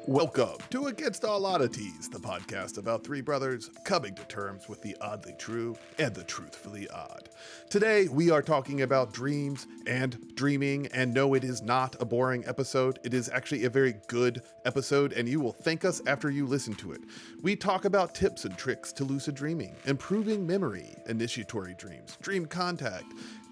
Welcome to Against All Oddities, the podcast about three brothers coming to terms with the oddly true and the truthfully odd. Today, we are talking about dreams and dreaming, and no, it is not a boring episode. It is actually a very good episode, and you will thank us after you listen to it. We talk about tips and tricks to lucid dreaming, improving memory, initiatory dreams, dream contact,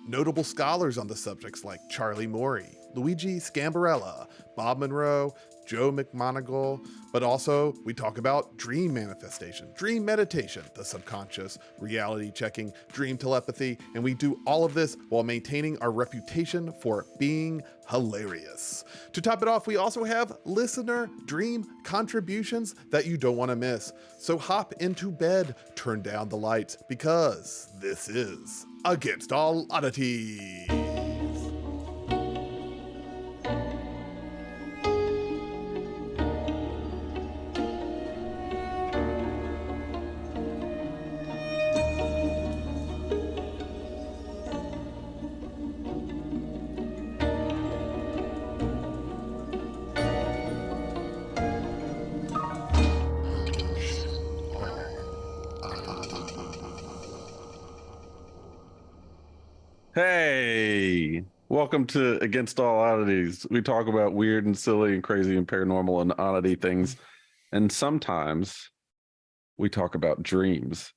notable scholars on the subjects like Charley Moorely, Luigi Sciambarella, Bob Monroe, Joe McMoneagle, but also we talk about dream manifestation, dream meditation, the subconscious, reality checking, dream telepathy, and we do all of this while maintaining our reputation for being hilarious. To top it off, we also have listener dream contributions that you don't want to miss. So hop into bed, turn down the lights, because this is Against All Oddities. Hey, welcome to Against All Oddities. We talk about weird and silly and crazy and paranormal and oddity things. And sometimes we talk about dreams.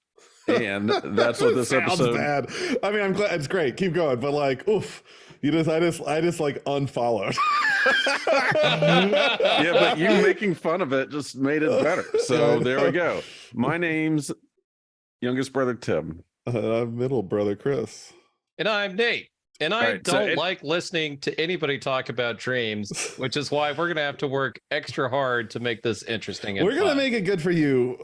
And that's what this Sounds episode. Bad. I mean, I'm glad it's great. Keep going, but like, oof, I just like unfollowed. Yeah, but you making fun of it just made it better. So there we go. My name's youngest brother Tim. I'm middle brother Chris. And I'm Nate. And I Right, don't like listening to anybody talk about dreams, which is why we're going to have to work extra hard to make this interesting. And We're going to make it good for you,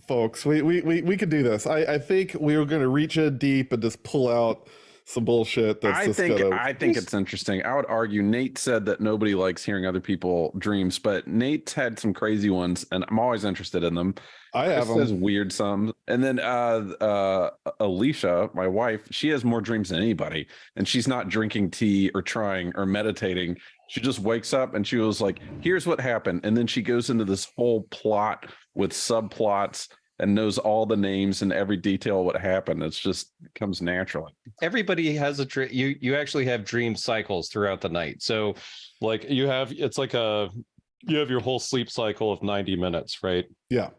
folks. We could do this. I think we were going to reach in deep and just pull out some bullshit. That's I think it's interesting. I would argue Nate said that nobody likes hearing other people dreams, but Nate's had some crazy ones, and I'm always interested in them. I have them. Says weird some, and then Alicia, my wife, she has more dreams than anybody, and she's not drinking tea or trying or meditating. She just wakes up and she was like, "Here's what happened," and then she goes into this whole plot with subplots and knows all the names and every detail of what happened. It's just it comes naturally. Everybody has a dream. You actually have dream cycles throughout the night. So like you have your whole sleep cycle of 90 minutes, right? Yeah.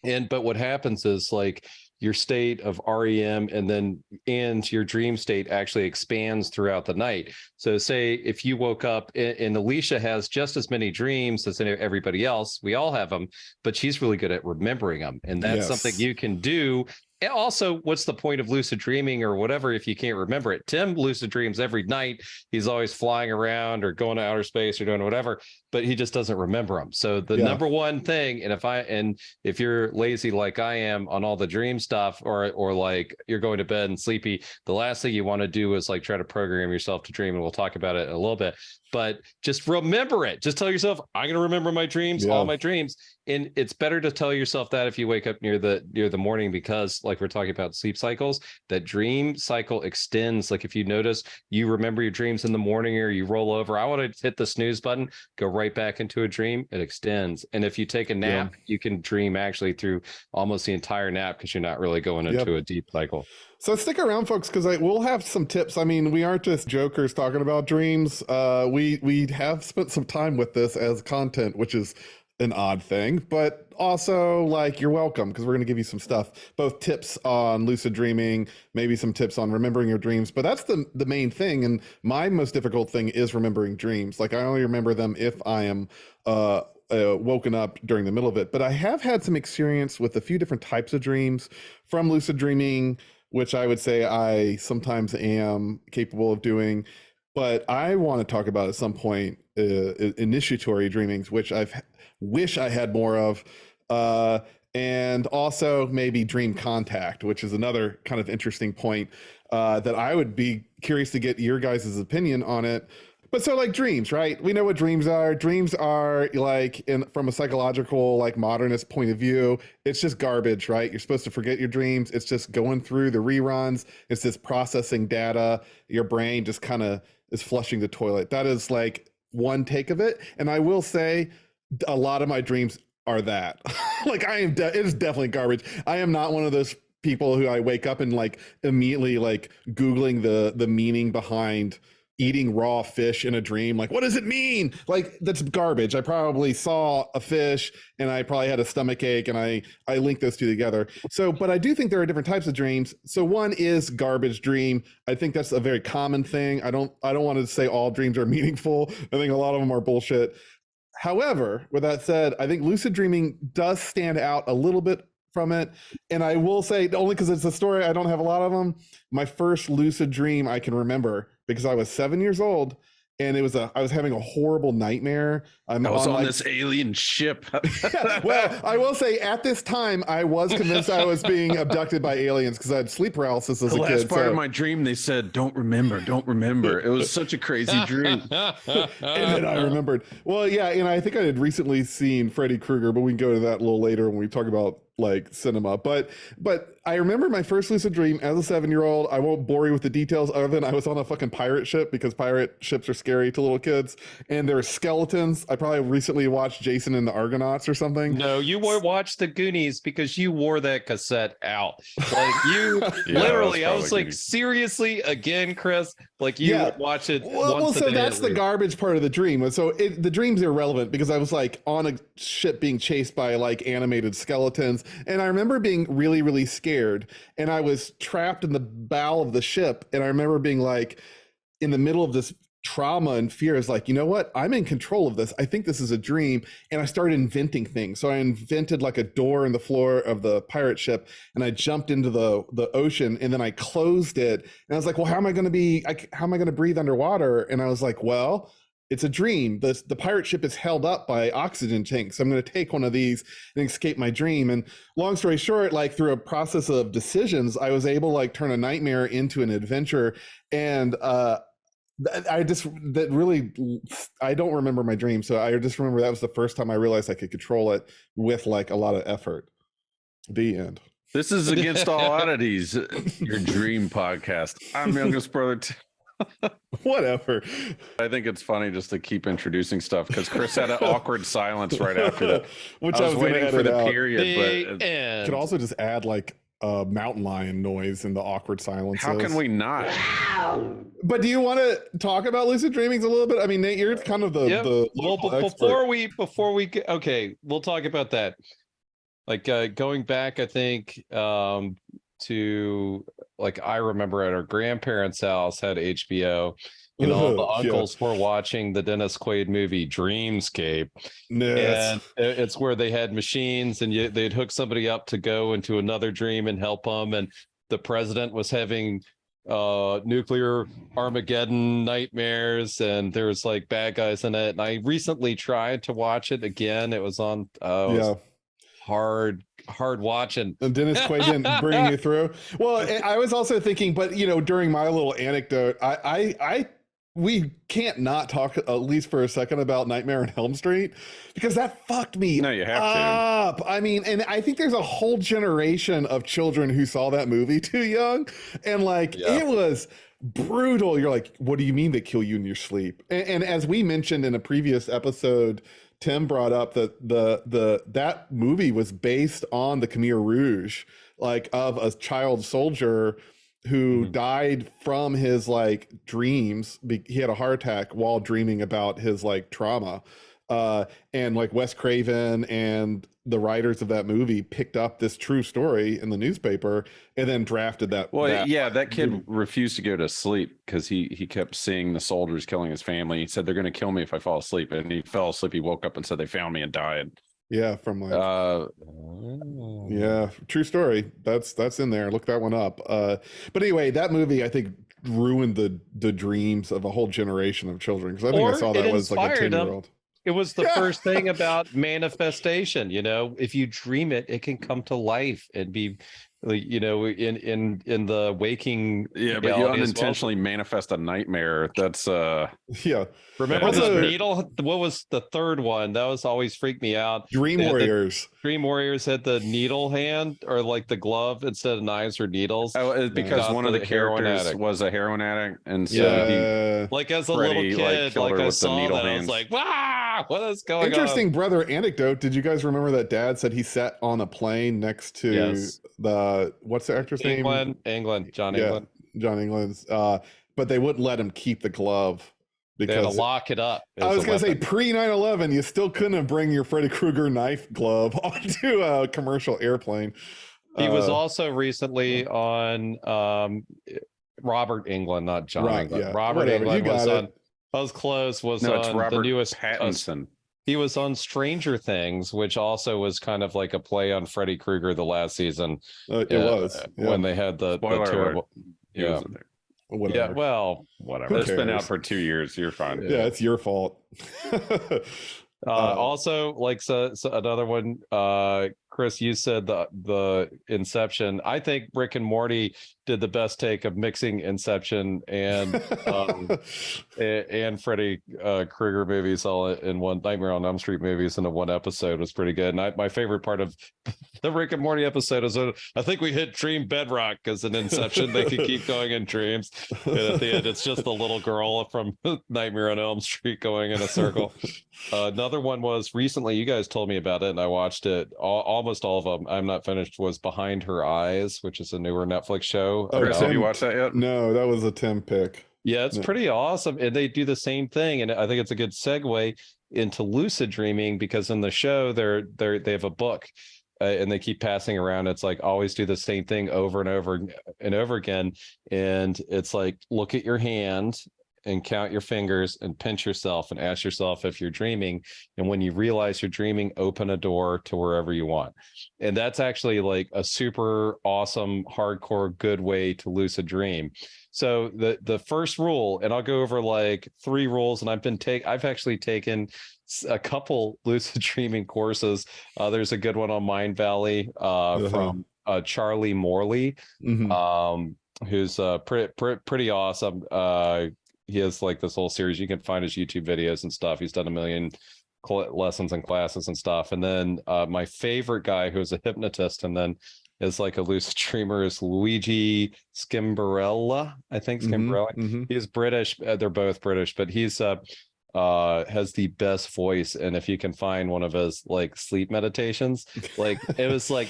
But what happens is like your state of REM and your dream state actually expands throughout the night. So say if you woke up and Alicia has just as many dreams as everybody else, we all have them, but she's really good at remembering them. And that's something you can do. And also, what's the point of lucid dreaming or whatever if you can't remember it? Tim lucid dreams every night. He's always flying around or going to outer space or doing whatever, but he just doesn't remember them. So the number one thing, and if you're lazy like I am on all the dream stuff, or like you're going to bed and sleepy, the last thing you want to do is like try to program yourself to dream, and we'll talk about it in a little bit. But just remember it. Just tell yourself, I'm going to remember my dreams, all my dreams. And it's better to tell yourself that if you wake up near the morning, because like we're talking about sleep cycles, that dream cycle extends. Like if you notice you remember your dreams in the morning or you roll over, I want to hit the snooze button, go right back into a dream, it extends. And if you take a nap, you can dream actually through almost the entire nap because you're not really going into a deep cycle. So stick around, folks, because we'll have some tips. I mean, we aren't just jokers talking about dreams. We have spent some time with this as content, which is an odd thing, but also like you're welcome because we're going to give you some stuff, both tips on lucid dreaming, maybe some tips on remembering your dreams. But that's the main thing. And my most difficult thing is remembering dreams. Like I only remember them if I am woken up during the middle of it. But I have had some experience with a few different types of dreams from lucid dreaming, which I would say I sometimes am capable of doing. But I want to talk about at some point initiatory dreamings, which wish I had more of. And also maybe dream contact, which is another kind of interesting point that I would be curious to get your guys' opinion on it. But so like dreams, right? We know what dreams are. Dreams are like from a psychological, like modernist point of view, it's just garbage, right? You're supposed to forget your dreams. It's just going through the reruns. It's just processing data. Your brain just kind of is flushing the toilet. That is like one take of it. And I will say a lot of my dreams are that. Like it is definitely garbage. I am not one of those people who I wake up and like immediately like Googling the meaning behind eating raw fish in a dream. Like, what does it mean? Like, that's garbage. I probably saw a fish and I probably had a stomach ache, and I link those two together. So, but I do think there are different types of dreams. So one is garbage dream. I think that's a very common thing. I don't want to say all dreams are meaningful. I think a lot of them are bullshit. However, with that said, I think lucid dreaming does stand out a little bit from it. And I will say, only because it's a story, I don't have a lot of them. My first lucid dream I can remember, because I was 7 years old, and I was having a horrible nightmare. I was on this alien ship. Well, I will say at this time, I was convinced I was being abducted by aliens because I had sleep paralysis as a kid. The last part of my dream, they said, don't remember. It was such a crazy dream. And then I remembered. Well, yeah, and I think I had recently seen Freddy Krueger, but we can go to that a little later when we talk about like cinema. But I remember my first lucid dream as a 7-year-old. I won't bore you with the details other than I was on a fucking pirate ship, because pirate ships are scary to little kids, and there were skeletons. I probably recently watched Jason and the Argonauts or something. No, you watched the Goonies because you wore that cassette out. Like you literally, I was like, Goonies. Seriously, again, Chris, like you would watch it. Well, so that's the garbage part of the dream. So the dream's irrelevant because I was like on a ship being chased by like animated skeletons. And I remember being really, really scared, and I was trapped in the bow of the ship. And I remember being like in the middle of this trauma and fear, is like, you know what? I'm in control of this. I think this is a dream. And I started inventing things. So I invented like a door in the floor of the pirate ship, and I jumped into the ocean, and then I closed it. And I was like, well, how am I going to breathe underwater? And I was like, well, it's a dream. The pirate ship is held up by oxygen tanks. So I'm going to take one of these and escape my dream. And long story short, like through a process of decisions, I was able to like turn a nightmare into an adventure. And I don't remember my dream. So I just remember that was the first time I realized I could control it with like a lot of effort. The end. This is Against All Oddities, your dream podcast. I'm youngest brother. Whatever. I think it's funny just to keep introducing stuff, because Chris had an awkward silence right after that, which I was waiting for the period. But could also just add like a mountain lion noise in the awkward silence. How can we not? But do you want to talk about lucid dreamings a litto bit? I mean, Nate, you're kind of the before we get, okay, we'll talk about that. Like going back, I think to like, I remember at our grandparents' house had HBO, and all the uncles were watching the Dennis Quaid movie Dreamscape. Yes. And it's where they had machines, and they'd hook somebody up to go into another dream and help them. And the president was having nuclear Armageddon nightmares, and there was like bad guys in it. And I recently tried to watch it again. It was on hard watching. And Dennis Quaid didn't bring you through. Well, I was also thinking, but you know, during my little anecdote, we can't not talk at least for a second about Nightmare on Elm Street, because that fucked me No, you have up. I mean, and I think there's a whole generation of children who saw that movie too young, and like it was brutal. You're like, what do you mean they kill you in your sleep? And as we mentioned in a previous episode, Tim brought up that that movie was based on the Khmer Rouge, like of a child soldier who died from his like dreams. He had a heart attack while dreaming about his like trauma. And like Wes Craven and the writers of that movie picked up this true story in the newspaper and then drafted that. That kid refused to go to sleep because he kept seeing the soldiers killing his family. He said, they're going to kill me if I fall asleep. And he fell asleep. He woke up and said they found me and died. Yeah, from like true story. That's in there. Look that one up. But anyway, that movie I think ruined the dreams of a whole generation of children, because I think I saw that was like a 10-year-old. It was the first thing about manifestation. You know, if you dream it, it can come to life and be, you know, in the waking. Yeah, but you unintentionally manifest a nightmare. That's Remember the needle? What was the third one? That was always freaked me out. Dream Warriors. Dream Warriors had the needle hand, or like the glove instead of knives or needles. Oh, because one of the characters was a heroin addict, and so like as a little kid, like I saw that, I was like, wow. what is going Interesting brother anecdote. Did you guys remember that dad said he sat on a plane next to Yes. what's the actor's name? England, John Yeah, England. John England's. But they wouldn't let him keep the glove They had to because lock it up. I as was a going to say weapon. pre 9/11, you still couldn't bring your Freddy Krueger knife glove onto a commercial airplane. He was also recently on Robert England, not John Right, England. yeah, Robert whatever, England you was got on. it. I was close. Was No, it's on Robert the newest Pattinson. He was on Stranger Things, which also was kind of like a play on Freddy Krueger the last season. It was when they had the Spoiler terrible. alert. He Yeah, wasn't there. whatever. yeah. Well, Whatever. Who It's been out cares? for 2 years. You're fine. Yeah, it's your fault. also, like so another one. Chris, you said the Inception. I think Rick and Morty did the best take of mixing Inception and Freddy Krueger movies all in one. Nightmare on Elm Street movies into one episode was pretty good. And my favorite part of the Rick and Morty episode is I think we hit dream bedrock because in Inception they could keep going in dreams, and at the end it's just the little girl from Nightmare on Elm Street going in a circle. Another one was recently, you guys told me about it and I watched it. Almost all of them, I'm not finished, was Behind Her Eyes, which is a newer Netflix show. Oh, Chris, have you watched that yet? No, that was a Tim pick. Yeah, it's pretty awesome. And they do the same thing. And I think it's a good segue into lucid dreaming, because in the show they have a book and they keep passing around. It's like always do the same thing over and over and over again. And it's like, look at your hand and count your fingers and pinch yourself and ask yourself if you're dreaming. And when you realize you're dreaming, open a door to wherever you want. And that's actually like a super awesome, hardcore, good way to lucid dream. So the first rule, and I'll go over like 3 rules, and I've actually taken a couple lucid dreaming courses. There's a good one on Mind Valley from Charley Moorely, who's pretty awesome. He has like this whole series. You can find his YouTube videos and stuff. He's done a million lessons and classes and stuff. And then my favorite guy, who's a hypnotist and then is like a lucid dreamer, is Luigi Sciambarella. I think Sciambarella. He's British. They're both British, but he's has the best voice. And if you can find one of his like sleep meditations, like it was like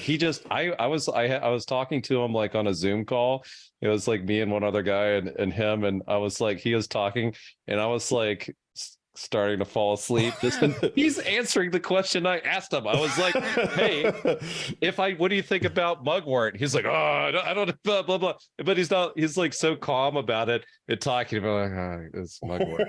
I was talking to him like on a Zoom call. It was like me and one other guy and him, and I was like, he was talking and I was like starting to fall asleep. He's answering the question I asked him. I was like, hey, what do you think about mugwort? He's like, oh, I don't blah blah blah. But he's like so calm about it and talking about like, it's mugwort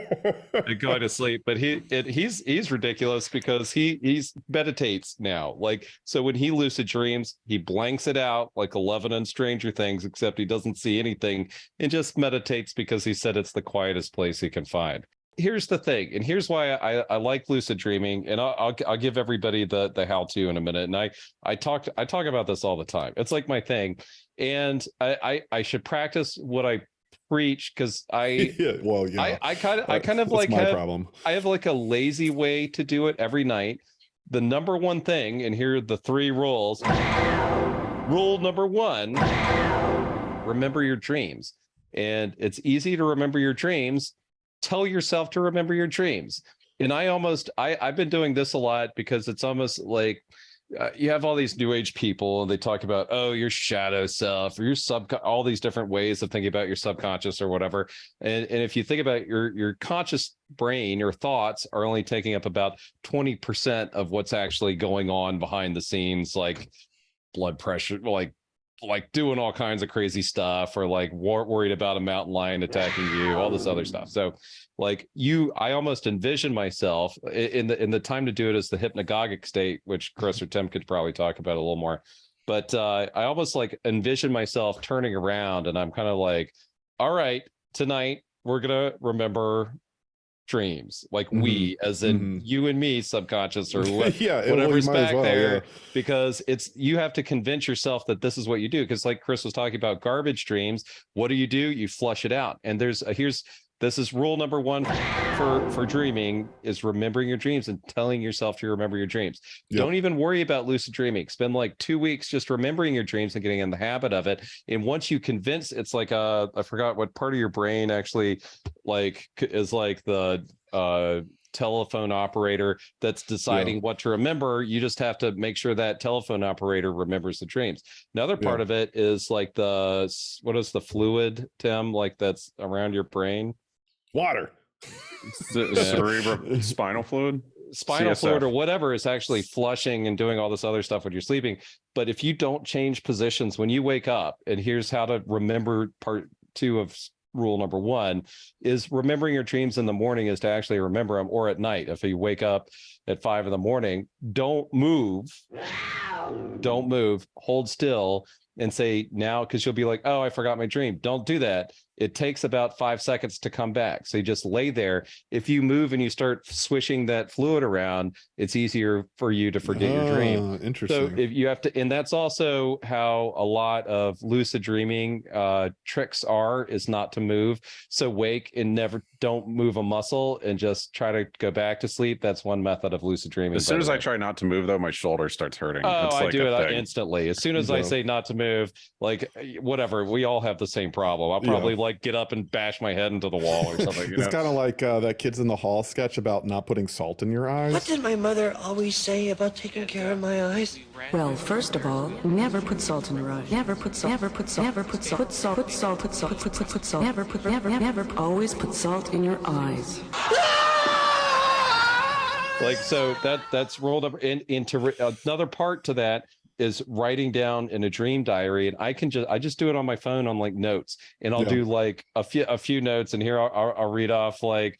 and going to sleep. But he's ridiculous because he meditates now. Like, so when he lucid dreams, he blanks it out like 11 in Stranger Things, except he doesn't see anything and just meditates because he said it's the quietest place he can find. Here's the thing, and here's why I like lucid dreaming, and I'll give everybody the how-to in a minute. And I talk about this all the time. It's like my thing, and I should practice what I preach, because I kind of like problem. I have like a lazy way to do it every night. The number one thing, and here are the 3 rules. Rule number 1: remember your dreams, and it's easy to remember your dreams. Tell yourself to remember your dreams. And I've been doing this a lot, because it's almost like you have all these new age people and they talk about, oh, your shadow self or your all these different ways of thinking about your subconscious or whatever. And if you think about your conscious brain, your thoughts are only taking up about 20% of what's actually going on behind the scenes, like blood pressure, like doing all kinds of crazy stuff, or like worried about a mountain lion attacking you, all this other stuff. So like I almost envision myself in the time to do it is the hypnagogic state, which Chris or Tim could probably talk about a little more. But I almost like envision myself turning around and I'm kind of like, all right, tonight we're going to remember dreams, like we, as in you and me, subconscious or whatever's back there, because you have to convince yourself that this is what you do. Because like Chris was talking about garbage dreams, what do? You flush it out. And this is rule number 1 for dreaming, is remembering your dreams and telling yourself to remember your dreams. Don't even worry about lucid dreaming. Spend like 2 weeks just remembering your dreams and getting in the habit of it. And once you convince, it's like I forgot what part of your brain actually like is like the telephone operator that's deciding what to remember. You just have to make sure that telephone operator remembers the dreams. Another part of it is like what is the fluid, Tim, like that's around your brain? Water. Cerebral spinal fluid, fluid or whatever is actually flushing and doing all this other stuff when you're sleeping. But if you don't change positions when you wake up, and here's how to remember part 2 of rule number 1 is remembering your dreams in the morning is to actually remember them, or at night. If you wake up at 5 a.m, don't move, hold still and say now, because you'll be like, oh, I forgot my dream. Don't do that. It takes about 5 seconds to come back. So you just lay there. If you move and you start swishing that fluid around, it's easier for you to forget your dream. Interesting. So if you have to, and that's also how a lot of lucid dreaming tricks is not to move. So wake and don't move a muscle and just try to go back to sleep. That's one method of lucid dreaming. As soon as I try not to move, though, my shoulder starts hurting. Oh, it's I like do it thing. instantly. As soon as I say not to move, like whatever, we all have the same problem. I'll probably get up and bash my head into the wall or something. It's kind of like that Kids in the Hall sketch about not putting salt in your eyes. What did my mother always say about taking care of my eyes? Well, first of all, never put salt in your eyes. Never put salt. Never put salt. Never put salt. Put salt. Put salt. Put salt. Put salt. Never. Always put salt in your eyes. Like, so that's rule number. Into another part to that is writing down in a dream diary, and I just do it on my phone on like notes, and I'll do like a few notes, and here I'll read off like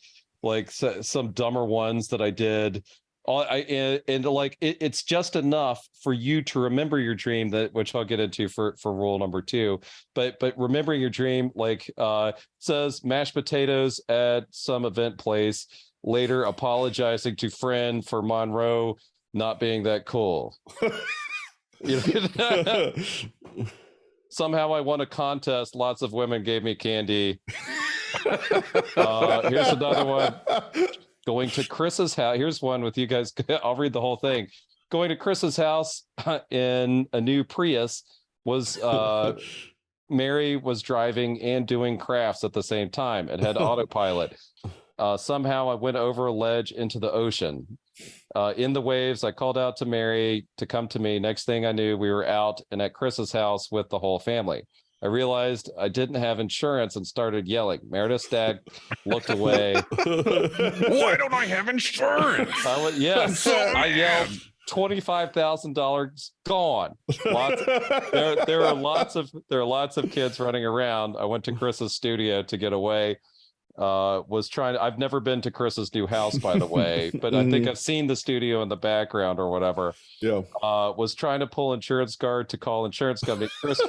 some dumber ones that I did. It's just enough for you to remember your dream, which I'll get into for rule number 2. But remembering your dream, like says mashed potatoes at some event place, later apologizing to friend for Monroe not being that cool. Somehow I won a contest. Lots of women gave me candy. Here's another one. Going to Chris's house. Here's one with you guys. I'll read the whole thing. Going to Chris's house in a new Prius was Mary was driving and doing crafts at the same time. It had autopilot. Somehow I went over a ledge into the ocean. In the waves, I called out to Mary to come to me. Next thing I knew, we were out and at Chris's house with the whole family. I realized I didn't have insurance and started yelling. Meredith's dad looked away. Why don't I have insurance? I yelled, $25,000 gone. There are lots of kids running around. I went to Chris's studio to get away. I've never been to Chris's new house, by the way, but I think I've seen the studio in the background or whatever. Was trying to pull insurance card to call insurance company. Chris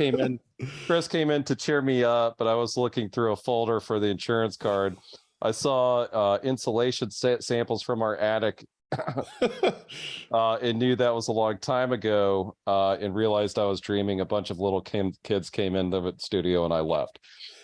came in to cheer me up, but I was looking through a folder for the insurance card. I saw insulation samples from our attic and knew that was a long time ago, and realized I was dreaming. A bunch of little kids came in the studio and I left.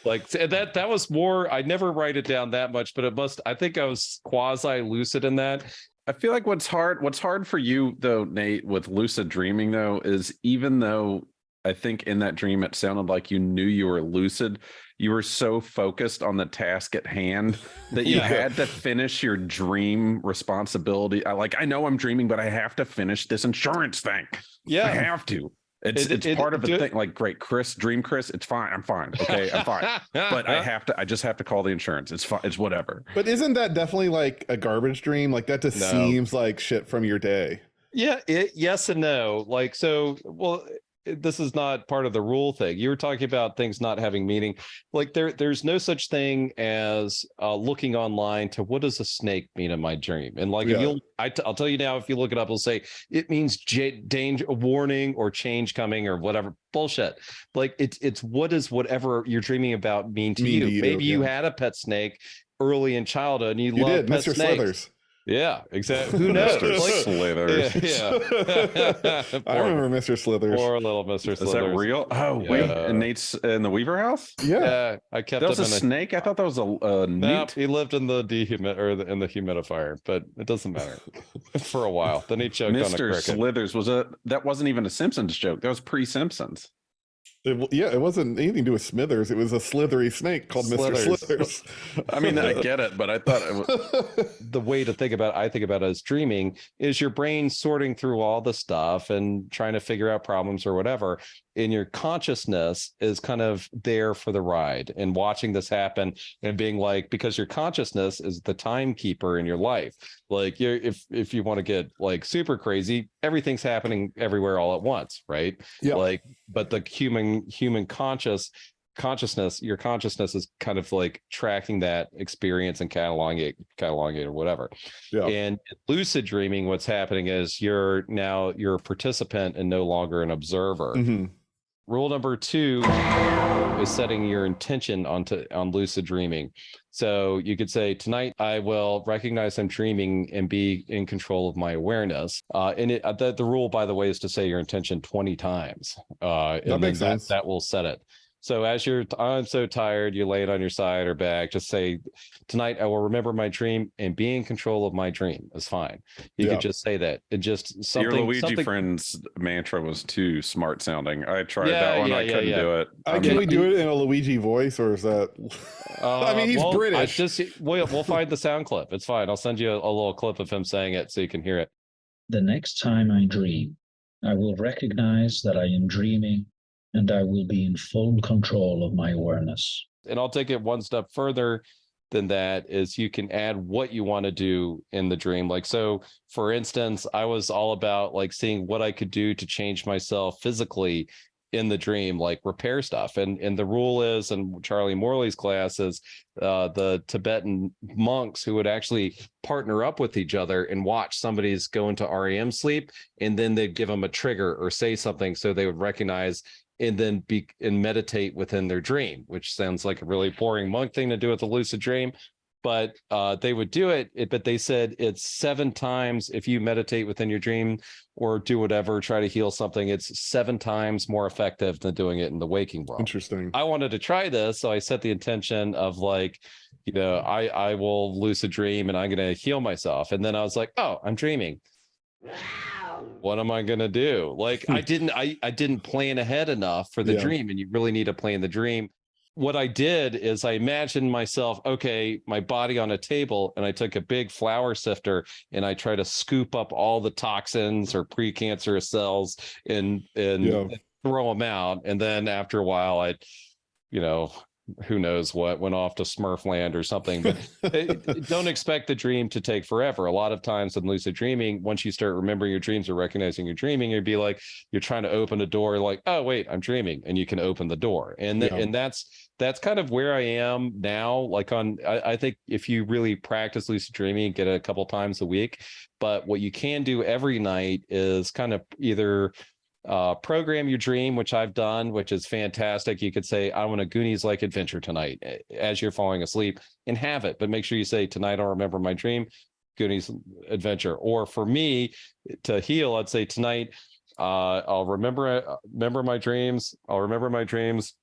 Like that was more. I never write it down that much, but I think I was quasi lucid in that. I feel like what's hard for you though, Nate, with lucid dreaming though, is even though I think in that dream it sounded like you knew you were lucid, you were so focused on the task at hand that you had to finish your dream responsibility. I know I'm dreaming, but I have to finish this insurance thing. I have to. It's part of a thing. Like, great, dream Chris, it's fine. I'm fine. Okay, I'm fine. But I just have to call the insurance. It's fine. It's whatever. But isn't that definitely like a garbage dream? Like that just seems like shit from your day. Yeah. Yes and no. Like, so, well, this is not part of the rule thing. You were talking about things not having meaning. Like there's no such thing as looking online to what does a snake mean in my dream. And like, if I'll tell you now, if you look it up, it'll say it means danger, warning, or change coming, or whatever. Bullshit. Like it's what does whatever you're dreaming about mean to you? Maybe you had a pet snake early in childhood and you loved pet Mr. snakes. Slithers. Yeah, exactly. Who knows? Mr. Slithers. I remember Mr. Slithers. Poor little Mr. Slithers. Is that real? Oh, wait. And Nate's in the Weaver house? Yeah. I kept that was him a snake? I thought that was a newt. He lived in the in the humidifier, but it doesn't matter. For a while. Then he choked on a cricket. Mr. Slithers that wasn't even a Simpsons joke. That was pre-Simpsons. It wasn't anything to do with Smithers. It was a slithery snake called Mr. Slithers. I mean, I get it, but I thought it was... The way to think about it, I think about it as dreaming, is your brain sorting through all the stuff and trying to figure out problems or whatever. And your consciousness is kind of there for the ride and watching this happen and being like, because your consciousness is the timekeeper in your life. Like if you want to get like super crazy, everything's happening everywhere all at once, right? Yeah. Like, but the human consciousness, your consciousness is kind of like tracking that experience and cataloging it or whatever. Yeah. And lucid dreaming, what's happening is you're a participant and no longer an observer. Mm-hmm. Rule number 2 is setting your intention on lucid dreaming. So you could say, tonight I will recognize I'm dreaming and be in control of my awareness. And the rule, by the way, is to say your intention 20 times. That makes sense. That will set it. So as I'm so tired, you lay it on your side or back, just say, tonight I will remember my dream and be in control of my dream is fine. You could just say that. It just something. Your Luigi friend's mantra was too smart sounding. I tried that one. I couldn't do it. Can we do it in a Luigi voice, or is that? I mean, he's British. We'll find the sound clip. It's fine. I'll send you a little clip of him saying it so you can hear it. The next time I dream, I will recognize that I am dreaming, and I will be in full control of my awareness. And I'll take it one step further than that, is you can add what you want to do in the dream. Like, so for instance, I was all about like seeing what I could do to change myself physically in the dream, like repair stuff. And the rule is, and Charley Moorely's class is, the Tibetan monks who would actually partner up with each other and watch somebody's go into REM sleep, and then they'd give them a trigger or say something so they would recognize and then meditate within their dream, which sounds like a really boring monk thing to do with a lucid dream. But they would do it, but they said it's 7 times if you meditate within your dream or do whatever, try to heal something, it's 7 times more effective than doing it in the waking world. Interesting. I wanted to try this, so I set the intention of like, I will lucid dream and I'm going to heal myself. And then I was like, oh, I'm dreaming. What am I going to do? Like, I didn't plan ahead enough for the dream, and you really need to plan the dream. What I did is I imagined myself, okay, my body on a table, and I took a big flour sifter and I try to scoop up all the toxins or precancerous cells and throw them out. And then after a while, I'd, who knows what, went off to Smurfland or something. But don't expect the dream to take forever. A lot of times in lucid dreaming, once you start remembering your dreams or recognizing you're dreaming, you'd be like, you're trying to open a door, like, oh wait, I'm dreaming, and you can open the door. And and that's kind of where I am now. Like I think if you really practice lucid dreaming, get it a couple times a week. But what you can do every night is kind of either program your dream, which I've done, which is fantastic. You could say, I want a Goonies-like adventure tonight as you're falling asleep, and have it. But make sure you say, tonight I'll remember my dream, Goonies adventure. Or for me to heal, I'd say, tonight I'll remember my dreams. I'll remember my dreams.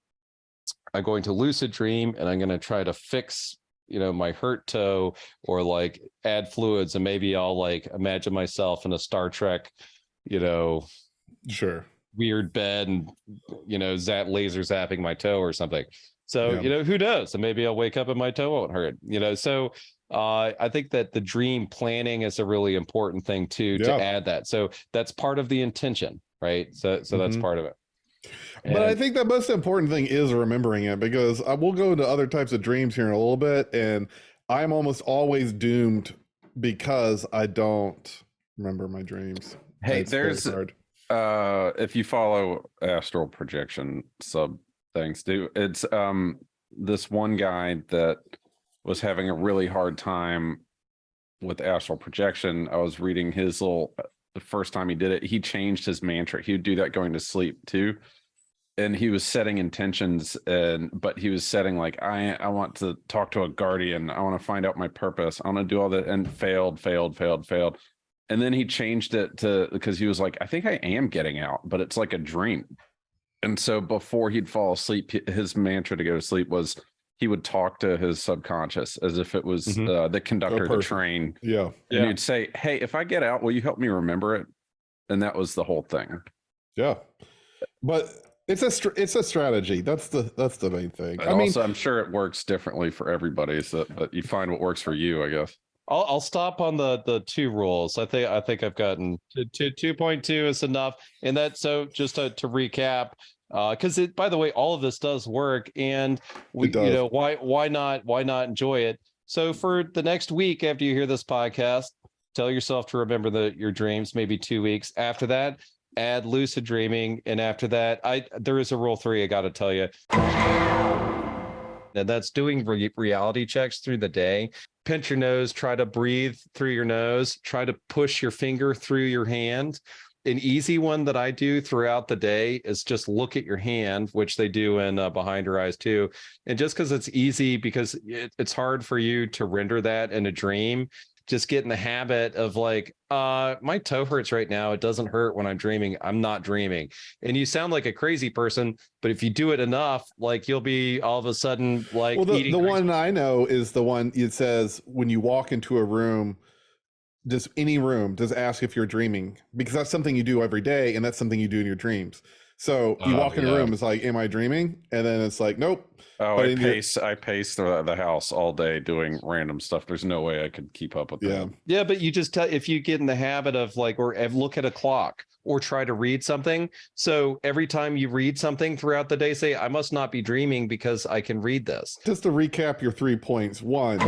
I'm going to lucid dream, and I'm going to try to fix my hurt toe, or like add fluids, and maybe I'll like imagine myself in a Star Trek sure, weird bed, and laser zapping my toe or something. So who knows, and maybe I'll wake up and my toe won't hurt. So I think that the dream planning is a really important thing too, to add that. So that's part of the intention, right? So that's part of it. But I think the most important thing is remembering it, because I will go into other types of dreams here in a little bit, and I'm almost always doomed because I don't remember my dreams. Hey, there's if you follow astral projection sub things too, it's this one guy that was having a really hard time with astral projection. I was reading his the first time he did it, he changed his mantra. He would do that going to sleep too. And he was setting intentions, but he was setting like, I want to talk to a guardian. I want to find out my purpose. I want to do all that, and failed. And then he changed it because he was like, I think I am getting out, but it's like a dream. And so before he'd fall asleep, his mantra to go to sleep was he would talk to his subconscious as if it was the conductor of the train. Yeah. And he'd say, hey, if I get out, will you help me remember it? And that was the whole thing. Yeah. But It's a strategy. That's the main thing. But also, I'm sure it works differently for everybody. So, but you find what works for you, I guess. I'll stop on the 2 rules. I think I've gotten to 2.2 is enough. And that, so just to recap, because by the way, all of this does work, and we, why not enjoy it? So for the next week after you hear this podcast, tell yourself to remember your dreams. Maybe 2 weeks after that, add lucid dreaming, and after that, there is a rule 3 I got to tell you. And that's doing reality checks through the day. Pinch your nose, try to breathe through your nose, try to push your finger through your hand. An easy one that I do throughout the day is just look at your hand, which they do in Behind Your Eyes too. And just because it's easy, because it's hard for you to render that in a dream, just get in the habit of like, my toe hurts right now. It doesn't hurt when I'm dreaming. I'm not dreaming. And you sound like a crazy person, but if you do it enough, like you'll be all of a sudden like, well, the one I know is the one it says when you walk into a room, just any room, just ask if you're dreaming, because that's something you do every day, and that's something you do in your dreams. So you walk in a room, it's like, am I dreaming? And then it's like, nope. Oh, I pace the house all day doing random stuff. There's no way I could keep up with that. Yeah, but you just if you get in the habit of like, or look at a clock or try to read something. So every time you read something throughout the day, say, I must not be dreaming because I can read this. Just to recap your 3 points. 1,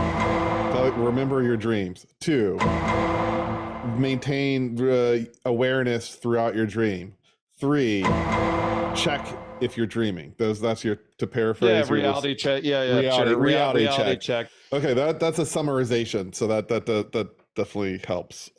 remember your dreams. 2, maintain awareness throughout your dream. 3, check if you're dreaming. That's your, to paraphrase. Yeah, reality check. Reality check. Okay, that's a summarization. So that definitely helps.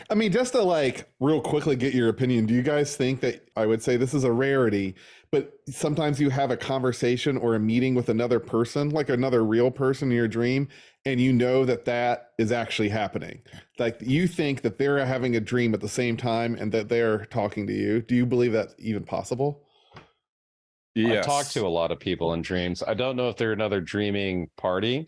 I mean, just to like real quickly get your opinion, do you guys think that, I would say this is a rarity, but sometimes you have a conversation or a meeting with another person, like another real person in your dream, and you know that is actually happening. Like you think that they're having a dream at the same time and that they're talking to you. Do you believe that's even possible? Yes. I talk to a lot of people in dreams. I don't know if they're another dreaming party.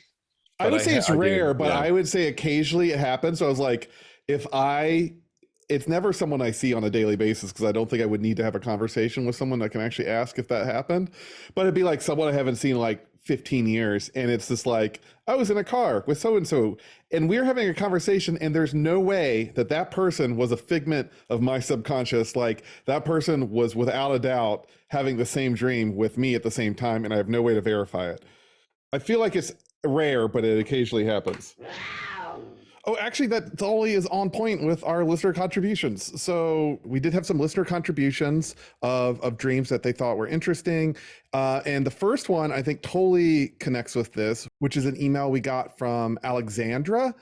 I would say it's rare, but I would say occasionally it happens. So I was like, it's never someone I see on a daily basis, because I don't think I would need to have a conversation with someone that can actually ask if that happened. But it'd be like someone I haven't seen in like 15 years. And it's just like, I was in a car with so-and-so and we're having a conversation, and there's no way that person was a figment of my subconscious. Like that person was without a doubt having the same dream with me at the same time. And I have no way to verify it. I feel like it's rare, but it occasionally happens. Oh, actually, that totally is on point with our listener contributions. So we did have some listener contributions of dreams that they thought were interesting. And the first one, I think, totally connects with this, which is an email we got from Alexandra,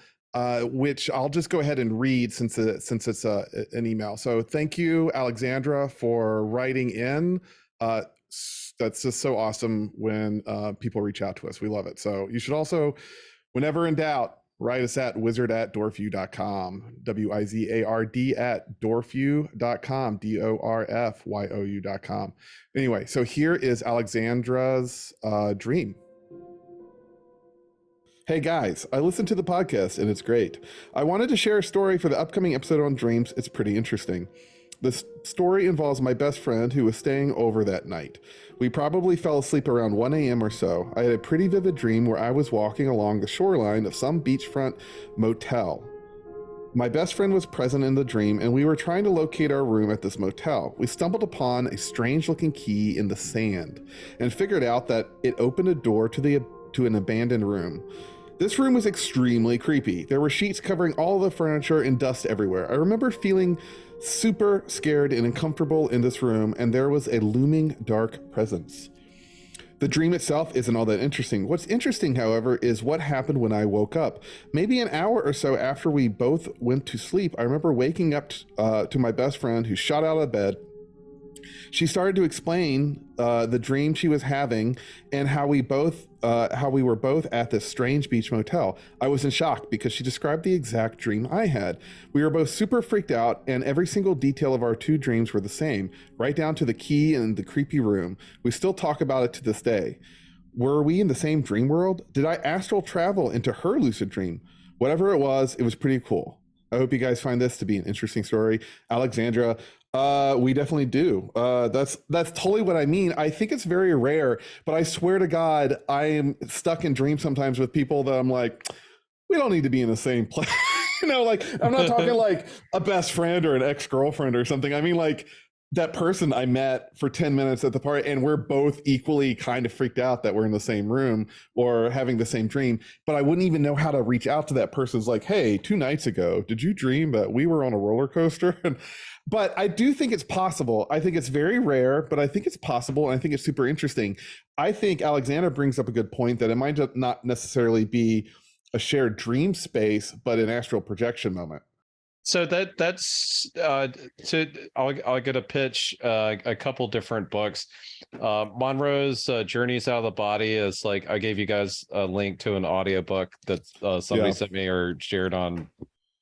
which I'll just go ahead and read since it's an email. So thank you, Alexandra, for writing in. That's just so awesome when people reach out to us. We love it. So you should also, whenever in doubt, write us at wizard@dorfview.com, wizard@dorfview.com, dorfyou.com. Anyway, so here is Alexandra's dream. Hey guys, I listened to the podcast and it's great. I wanted to share a story for the upcoming episode on dreams. It's pretty interesting. This story involves my best friend who was staying over that night. We probably fell asleep around 1 a.m. or so. I had a pretty vivid dream where I was walking along the shoreline of some beachfront motel. My best friend was present in the dream, and we were trying to locate our room at this motel. We stumbled upon a strange-looking key in the sand and figured out that it opened a door to an abandoned room. This room was extremely creepy. There were sheets covering all the furniture and dust everywhere. I remember feeling super scared and uncomfortable in this room, and there was a looming dark presence. The dream itself isn't all that interesting. What's interesting, however, is what happened when I woke up. Maybe an hour or so after we both went to sleep, I remember waking up to my best friend, who shot out of bed. She started to explain the dream she was having and how we were both at this strange beach motel. I was in shock because she described the exact dream I had. We were both super freaked out, and every single detail of our two dreams were the same, right down to the key and the creepy room. We still talk about it to this day. Were we in the same dream world? Did I astral travel into her lucid dream? Whatever it was pretty cool. I hope you guys find this to be an interesting story. Alexandra, We definitely do. That's totally what I mean. I think it's very rare, but I swear to God, I am stuck in dreams sometimes with people that I'm like, we don't need to be in the same place. Like I'm not talking like a best friend or an ex-girlfriend or something. I mean like that person I met for 10 minutes at the party and we're both equally kind of freaked out that we're in the same room or having the same dream, but I wouldn't even know how to reach out to that person. It's like, hey, 2 nights ago, did you dream that we were on a roller coaster? But I do think it's possible. I think it's very rare, but I think it's possible. And I think it's super interesting. I think Alexander brings up a good point that it might not necessarily be a shared dream space, but an astral projection moment. So that's so I'll get a pitch a couple different books. Monroe's Journeys Out of the Body is like, I gave you guys a link to an audiobook that somebody sent me or shared on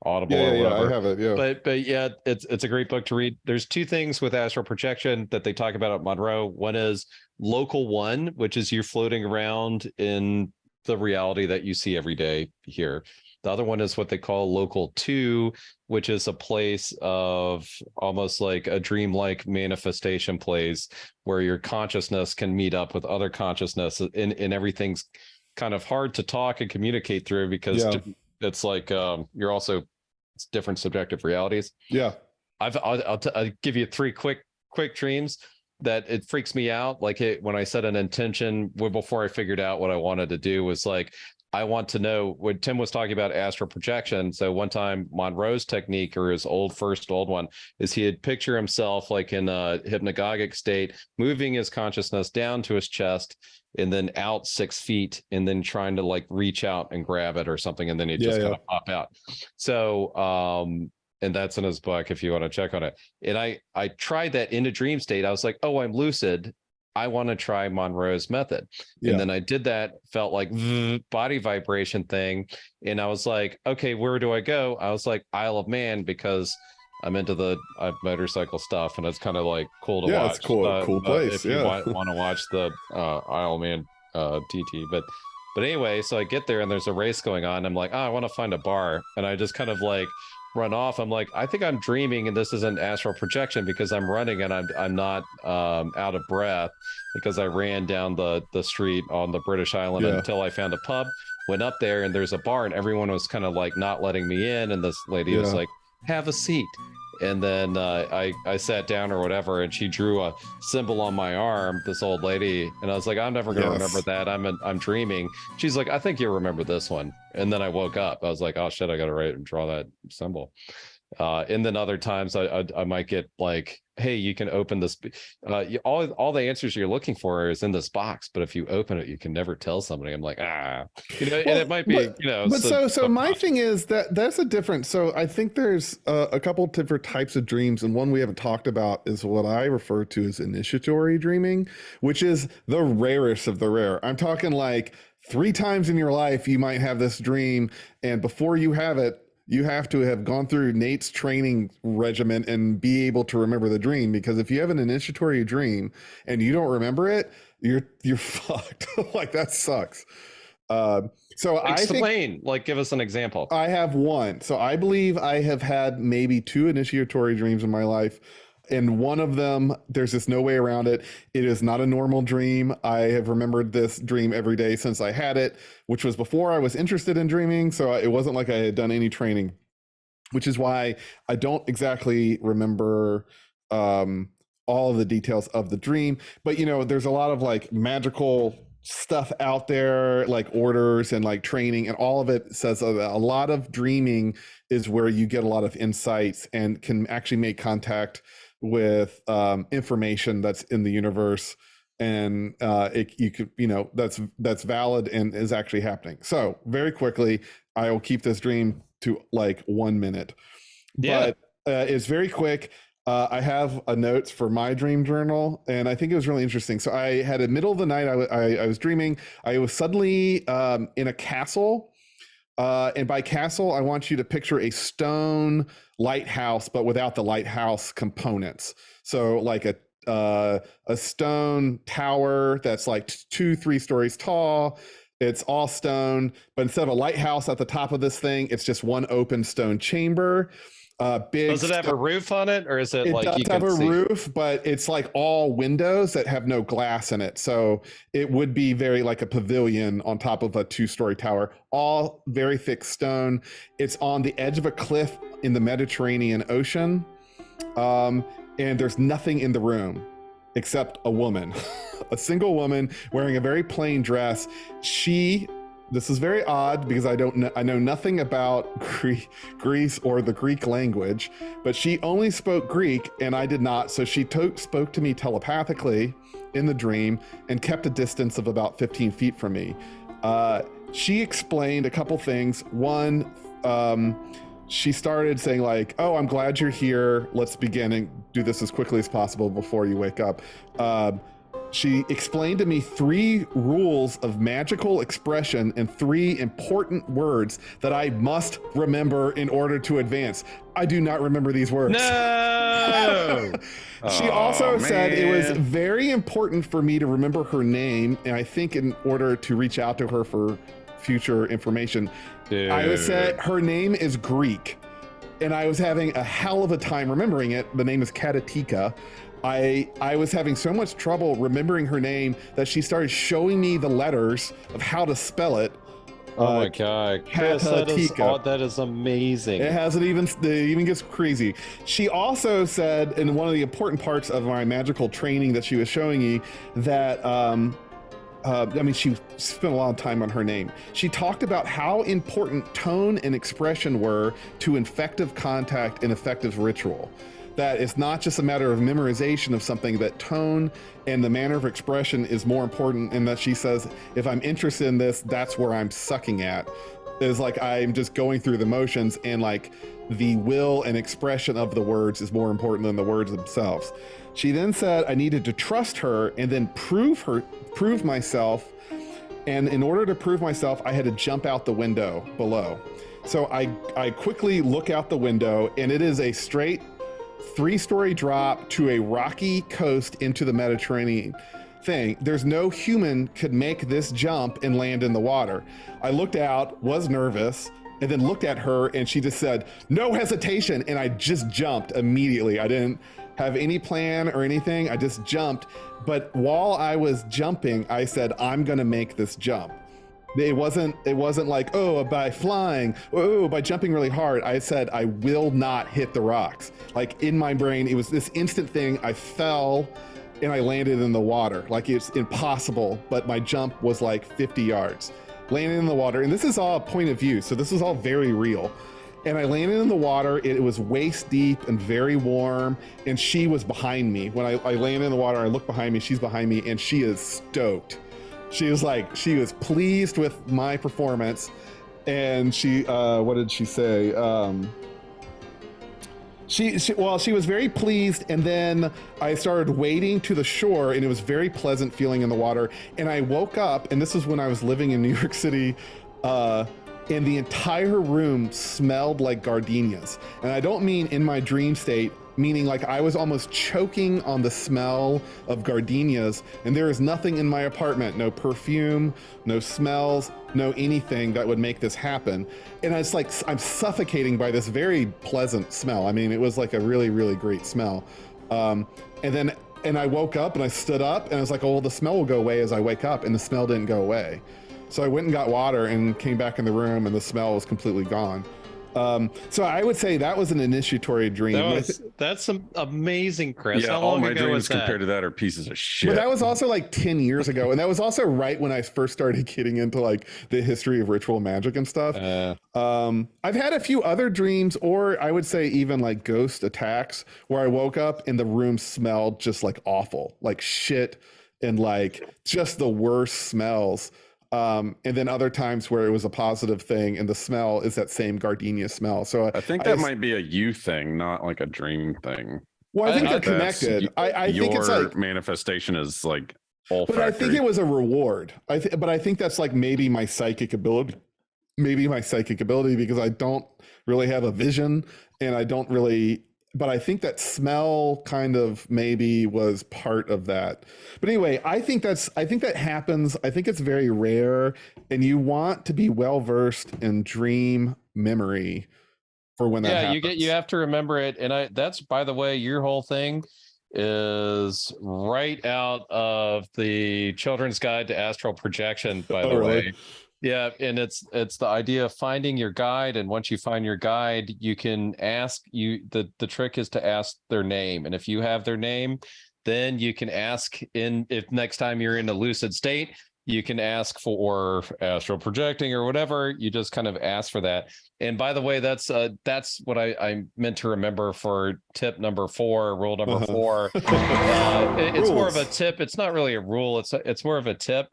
Audible or whatever. I have it. Yeah. But yeah, it's a great book to read. There's 2 things with astral projection that they talk about at Monroe. One is local 1, which is you're floating around in the reality that you see every day here. The other one is what they call local 2, which is a place of almost like a dreamlike manifestation place where your consciousness can meet up with other consciousness and everything's kind of hard to talk and communicate through because it's like you're also, it's different subjective realities. Yeah. I'll give you 3 quick dreams that it freaks me out. Like when I set an intention before I figured out what I wanted to do was like, I want to know what Tim was talking about astral projection. So one time Monroe's technique, or his first old one, is he'd picture himself like in a hypnagogic state, moving his consciousness down to his chest and then out 6 feet and then trying to like reach out and grab it or something. And then he'd just kind of pop out. So, and that's in his book if you want to check on it. And I tried that in a dream state. I was like, oh, I'm lucid. I want to try Monroe's method. And then I did that, felt like body vibration thing. And I was like, okay, where do I go? I was like, Isle of Man, because I'm into the motorcycle stuff and it's kind of like cool to watch. Yeah, it's cool place. If you want to watch the Isle of Man TT. But anyway, so I get there and there's a race going on. I'm like, oh, I want to find a bar. And I just kind of like run off. I'm like, I think I'm dreaming and this isn't astral projection because I'm running and I'm not out of breath because I ran down the street on the British Island until I found a pub, went up there and there's a bar and everyone was kind of like not letting me in. And this lady was like, have a seat. And then I sat down or whatever, and she drew a symbol on my arm, this old lady, and I was like, I'm never gonna remember that. I'm dreaming. She's like, I think you'll remember this one. And then I woke up. I was like, oh shit, I gotta write and draw that symbol. And then other times I might get like, hey, you can open this. All the answers you're looking for is in this box, but if you open it, you can never tell somebody. I'm like, and it might be, But so my thing is that's a different. So I think there's a couple different types of dreams, and one we haven't talked about is what I refer to as initiatory dreaming, which is the rarest of the rare. I'm talking like 3 times in your life you might have this dream, and before you have it, you have to have gone through Nate's training regimen and be able to remember the dream. Because if you have an initiatory dream and you don't remember it, you're fucked. Like that sucks. So explain, like, give us an example. I have one. So I believe I have had maybe 2 initiatory dreams in my life. And one of them, there's just no way around it. It is not a normal dream. I have remembered this dream every day since I had it, which was before I was interested in dreaming. So it wasn't like I had done any training, which is why I don't exactly remember all of the details of the dream. But, there's a lot of like magical stuff out there, like orders and like training, and all of it says a lot of dreaming is where you get a lot of insights and can actually make contact with information that's in the universe, and that's valid and is actually happening. So very quickly, I will keep this dream to like 1 minute, but it's very quick. I have a notes for my dream journal, and I think it was really interesting. So I had a middle of the night, I was dreaming. I was suddenly in a castle. And by castle, I want you to picture a stone lighthouse, but without the lighthouse components. So like a stone tower that's like 2-3 stories tall. It's all stone, but instead of a lighthouse at the top of this thing, it's just one open stone chamber. big. Does it have a roof on it, or is it, It like does you have can a see? roof, but it's like all windows that have no glass in it. So it would be very like a pavilion on top of a 2-story tower, all very thick stone. It's on the edge of a cliff in the Mediterranean Ocean. And there's nothing in the room except a woman, a single woman wearing a very plain dress. This is very odd because I know nothing about Greece or the Greek language, but she only spoke Greek and I did not. So she spoke to me telepathically in the dream and kept a distance of about 15 feet from me. She explained a couple things. One, she started saying like, "Oh, I'm glad you're here. Let's begin and do this as quickly as possible before you wake up." She explained to me 3 rules of magical expression and 3 important words that I must remember in order to advance. I do not remember these words. No. She also said it was very important for me to remember her name, and I think in order to reach out to her for future information. Dude. I would say her name is Greek, and I was having a hell of a time remembering it. The name is Katatika. I was having so much trouble remembering her name that she started showing me the letters of how to spell it. Oh my God, Chris, that is amazing. It even gets crazy. She also said in one of the important parts of my magical training that she was showing me that, she spent a lot of time on her name. She talked about how important tone and expression were to effective contact and effective ritual. That it's not just a matter of memorization of something, that tone and the manner of expression is more important. And that she says, if I'm interested in this, that's where I'm sucking at. Is like, I'm just going through the motions, and like the will and expression of the words is more important than the words themselves. She then said I needed to trust her and then prove myself. And in order to prove myself, I had to jump out the window below. So I quickly look out the window, and it is a straight 3-story drop to a rocky coast into the Mediterranean thing. There's no human could make this jump and land in the water. I looked out, was nervous, and then looked at her, and she just said, "No hesitation." And I just jumped immediately. I didn't have any plan or anything. I just jumped. But while I was jumping, I said, "I'm going to make this jump." It wasn't like, oh, by flying, oh, by jumping really hard. I said, I will not hit the rocks. Like in my brain, it was this instant thing. I fell and I landed in the water. Like it's impossible, but my jump was like 50 yards. Landed in the water, and this is all point of view, so this is all very real. And I landed in the water. It was waist deep and very warm, and she was behind me. When I landed in the water, I looked behind me, she's behind me, and she is stoked. She was pleased with my performance, and she, what did she say? She was very pleased, and then I started wading to the shore, and it was very pleasant feeling in the water. And I woke up, and this is when I was living in New York City, and the entire room smelled like gardenias. And I don't mean in my dream state, meaning like I was almost choking on the smell of gardenias, and there is nothing in my apartment, no perfume, no smells, no anything that would make this happen. And it's like I'm suffocating by this very pleasant smell. I mean, it was like a really, really great smell. And I woke up and I stood up, and I was like, oh, well, the smell will go away as I wake up, and the smell didn't go away. So I went and got water and came back in the room, and the smell was completely gone. So I would say that was an initiatory dream. That's amazing, Chris. Yeah, How all long my ago dreams was that? compared to that are pieces of shit. But that was also like 10 years ago. And that was also right when I first started getting into like the history of ritual magic and stuff. I've had a few other dreams, or I would say even like ghost attacks, where I woke up and the room smelled just like awful, like shit, and like just the worst smells. And then other times where it was a positive thing, and the smell is that same gardenia smell. So I think that might be a you thing, not like a dream thing. Well, I think they're connected. I think it's like manifestation is like olfactory. But I think it was a reward. But I think that's like maybe my psychic ability, because I don't really have a vision, and I don't really. But I think that smell kind of maybe was part of that. But anyway, I think that happens. I think it's very rare, and you want to be well versed in dream memory for when that Yeah, happens. you have to remember it. And that's, by the way, your whole thing is right out of the Children's Guide to Astral Projection, by Oh, the really? way. Yeah, and it's the idea of finding your guide, and once you find your guide, you can ask the trick is to ask their name, and if you have their name, then you can ask if next time you're in a lucid state, you can ask for astral projecting or whatever. You just kind of ask for that. And by the way, that's what I meant to remember for tip number 4, rule number 4. It's more of a tip. It's not really a rule. It's more of a tip.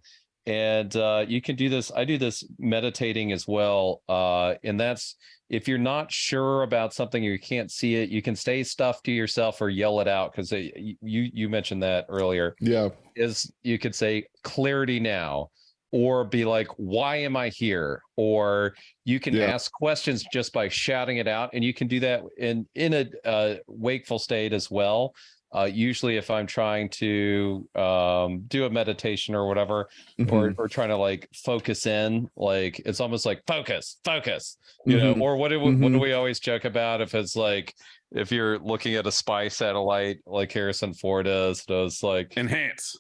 And you can do this. I do this meditating as well. And that's if you're not sure about something or you can't see it, you can say stuff to yourself or yell it out, because you mentioned that earlier. Yeah. Is you could say clarity now, or be like, why am I here? Or you can ask questions just by shouting it out. And you can do that in a wakeful state as well. Usually if I'm trying to do a meditation or whatever, or trying to like focus in, like it's almost like focus, you know, or what do we always joke about if it's like, if you're looking at a spy satellite like Harrison Ford does like enhance.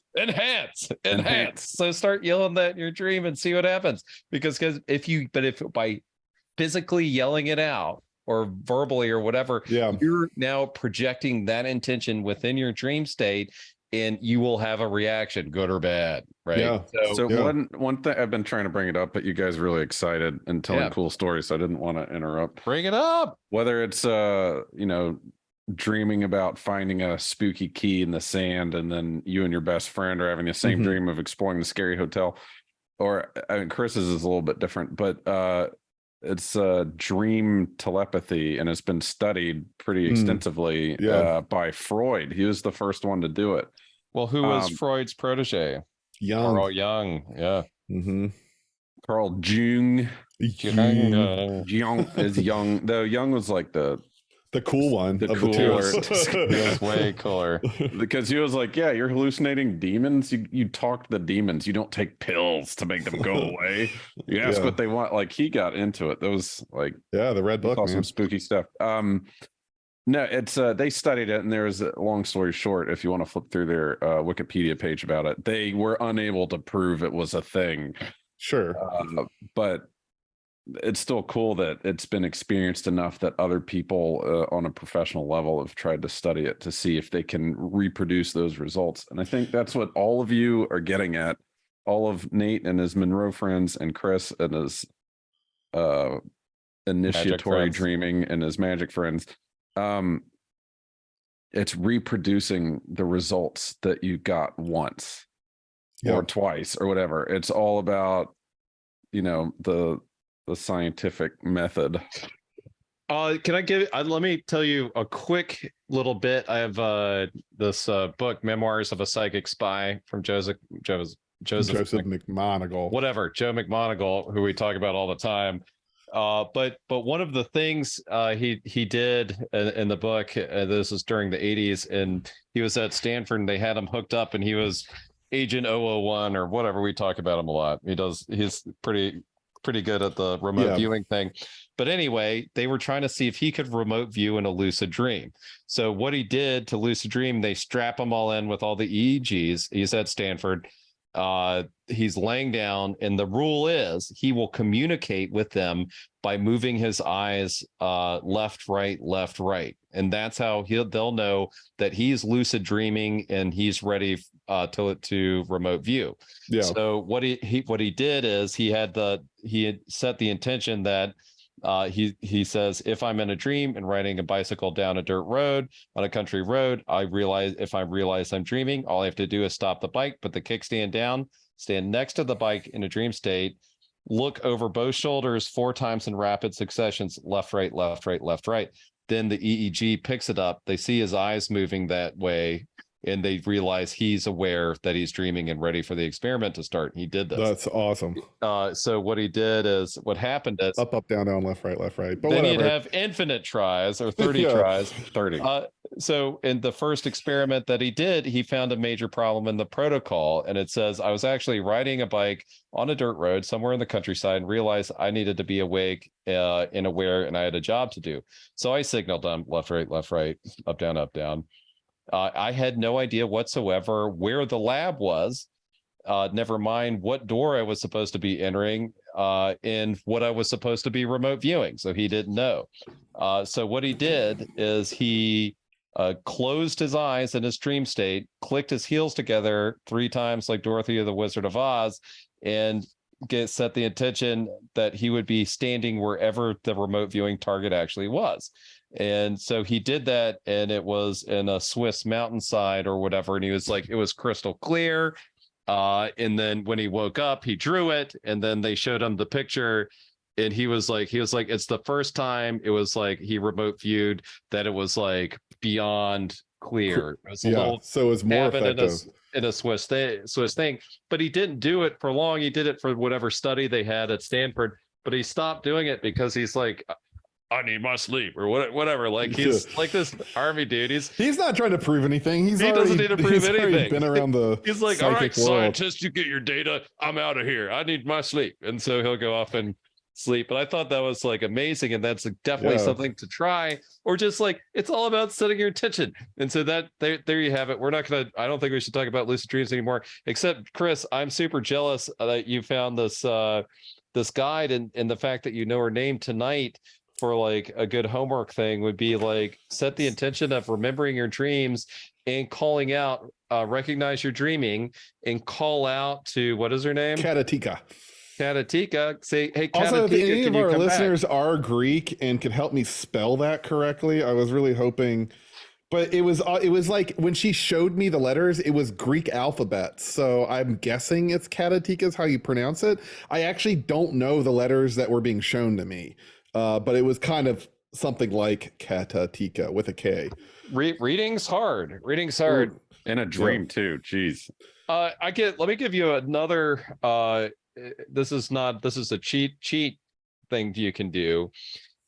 So start yelling that in your dream and see what happens. Because if by physically yelling it out or verbally or whatever, you're now projecting that intention within your dream state, and you will have a reaction, good or bad, right? Yeah. So one thing, I've been trying to bring it up, but you guys are really excited and telling cool stories, so I didn't want to interrupt. Bring it up. Whether it's dreaming about finding a spooky key in the sand, and then you and your best friend are having the same dream of exploring the scary hotel, or I mean, Chris's is a little bit different, but it's dream telepathy, and it's been studied pretty extensively by Freud. He was the first one to do it. Well, who was Freud's protege? Carl Jung. Yeah. Carl Jung. Jung is Jung, though. Jung was like the cool one. The cooler. He was way cooler. Because he was like, yeah, you're hallucinating demons. You talk to the demons. You don't take pills to make them go away. You ask what they want. Like, he got into it. Those like the red book, some spooky stuff. No, it's they studied it, and there's a long story short, if you want to flip through their Wikipedia page about it, they were unable to prove it was a thing. Sure. But it's still cool that it's been experienced enough that other people on a professional level have tried to study it to see if they can reproduce those results. And I think that's what all of you are getting at. All of Nate and his Monroe friends, and Chris and his initiatory dreaming and his magic friends. It's reproducing the results that you got once or twice or whatever. It's all about, the scientific method. Can I give let me tell you a quick little bit. I have this book, Memoirs of a Psychic Spy, from Joseph McMoneagle. Whatever, Joe McMoneagle, who we talk about all the time. But one of the things he did in the book, this was during the 80s, and he was at Stanford, and they had him hooked up, and he was Agent 001 or whatever. We talk about him a lot. He's pretty good at the remote viewing thing. But anyway, they were trying to see if he could remote view in a lucid dream. So what he did to lucid dream, they strap him all in with all the EEGs. He's at Stanford. He's laying down, and the rule is he will communicate with them by moving his eyes left, right, and that's how they'll know that he's lucid dreaming and he's ready to remote view. So what he did is he had set the intention that he says, if I'm in a dream and riding a bicycle down a dirt road on a country road, if I realize I'm dreaming, all I have to do is stop the bike, put the kickstand down, stand next to the bike in a dream state, look over both shoulders 4 times in rapid successions, left, right. Then the EEG picks it up. They see his eyes moving that way, and they realize he's aware that he's dreaming and ready for the experiment to start. He did this. That's awesome. So what happened is up, down, left, right. But then you'd have infinite tries, or 30 tries. 30. So in the first experiment that he did, he found a major problem in the protocol. And it says, I was actually riding a bike on a dirt road somewhere in the countryside and realized I needed to be awake and aware, and I had a job to do. So I signaled them left, right, up, down, up, down. I had no idea whatsoever where the lab was. Never mind what door I was supposed to be entering and what I was supposed to be remote viewing. So he didn't know. So what he did is he closed his eyes in his dream state, clicked his heels together 3 times like Dorothy or the Wizard of Oz, and set the intention that he would be standing wherever the remote viewing target actually was. And so he did that, and it was in a Swiss mountainside or whatever, and he was like, it was crystal clear. And then when he woke up, he drew it, and then they showed him the picture, and he was like, it's the first time it was like he remote viewed that it was like beyond clear. It was a little so it was more effective in a Swiss thing, but he didn't do it for long. He did it for whatever study they had at Stanford, but he stopped doing it because he's like, I need my sleep or whatever. Like he's like this army dude. He's not trying to prove anything. He doesn't need to prove anything. Been around the he's like, all right, world. scientists, you get your data. I'm out of here. I need my sleep. And so he'll go off and sleep. But I thought that was like amazing. And that's definitely something to try, or just like, it's all about setting your attention. And so that there you have it. We're not going to, I don't think we should talk about lucid dreams anymore, except Chris, I'm super jealous that you found this, this guide, and the fact that you know her name tonight. For like a good homework thing would be like, set the intention of remembering your dreams and calling out, recognize you're dreaming and call out to, what is her name? Katatika. Say, hey, Katatika, also, if any of our listeners are Greek and could help me spell that correctly, I was really hoping, but it was like when she showed me the letters, it was Greek alphabets. So I'm guessing it's Katatika is how you pronounce it. I actually don't know the letters that were being shown to me. But it was kind of something like Katatika with a K. Reading's hard. In a dream too. Jeez. Let me give you another, this is a cheat thing you can do.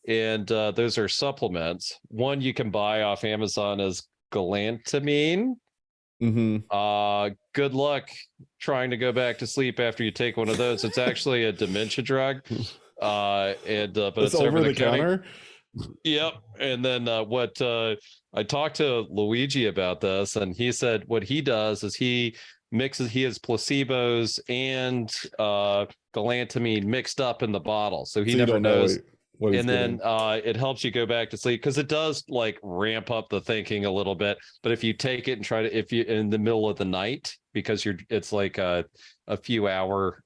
And those are supplements. One you can buy off Amazon is galantamine. Good luck trying to go back to sleep after you take one of those. It's actually a dementia drug. But it's over the counter. Yep. And then I talked to Luigi about this, and he said what he does is he has placebos and galantamine mixed up in the bottle, so he never knows. And then it helps you go back to sleep, because it does like ramp up the thinking a little bit. But if you take it and if you in the middle of the night, because it's like a few hour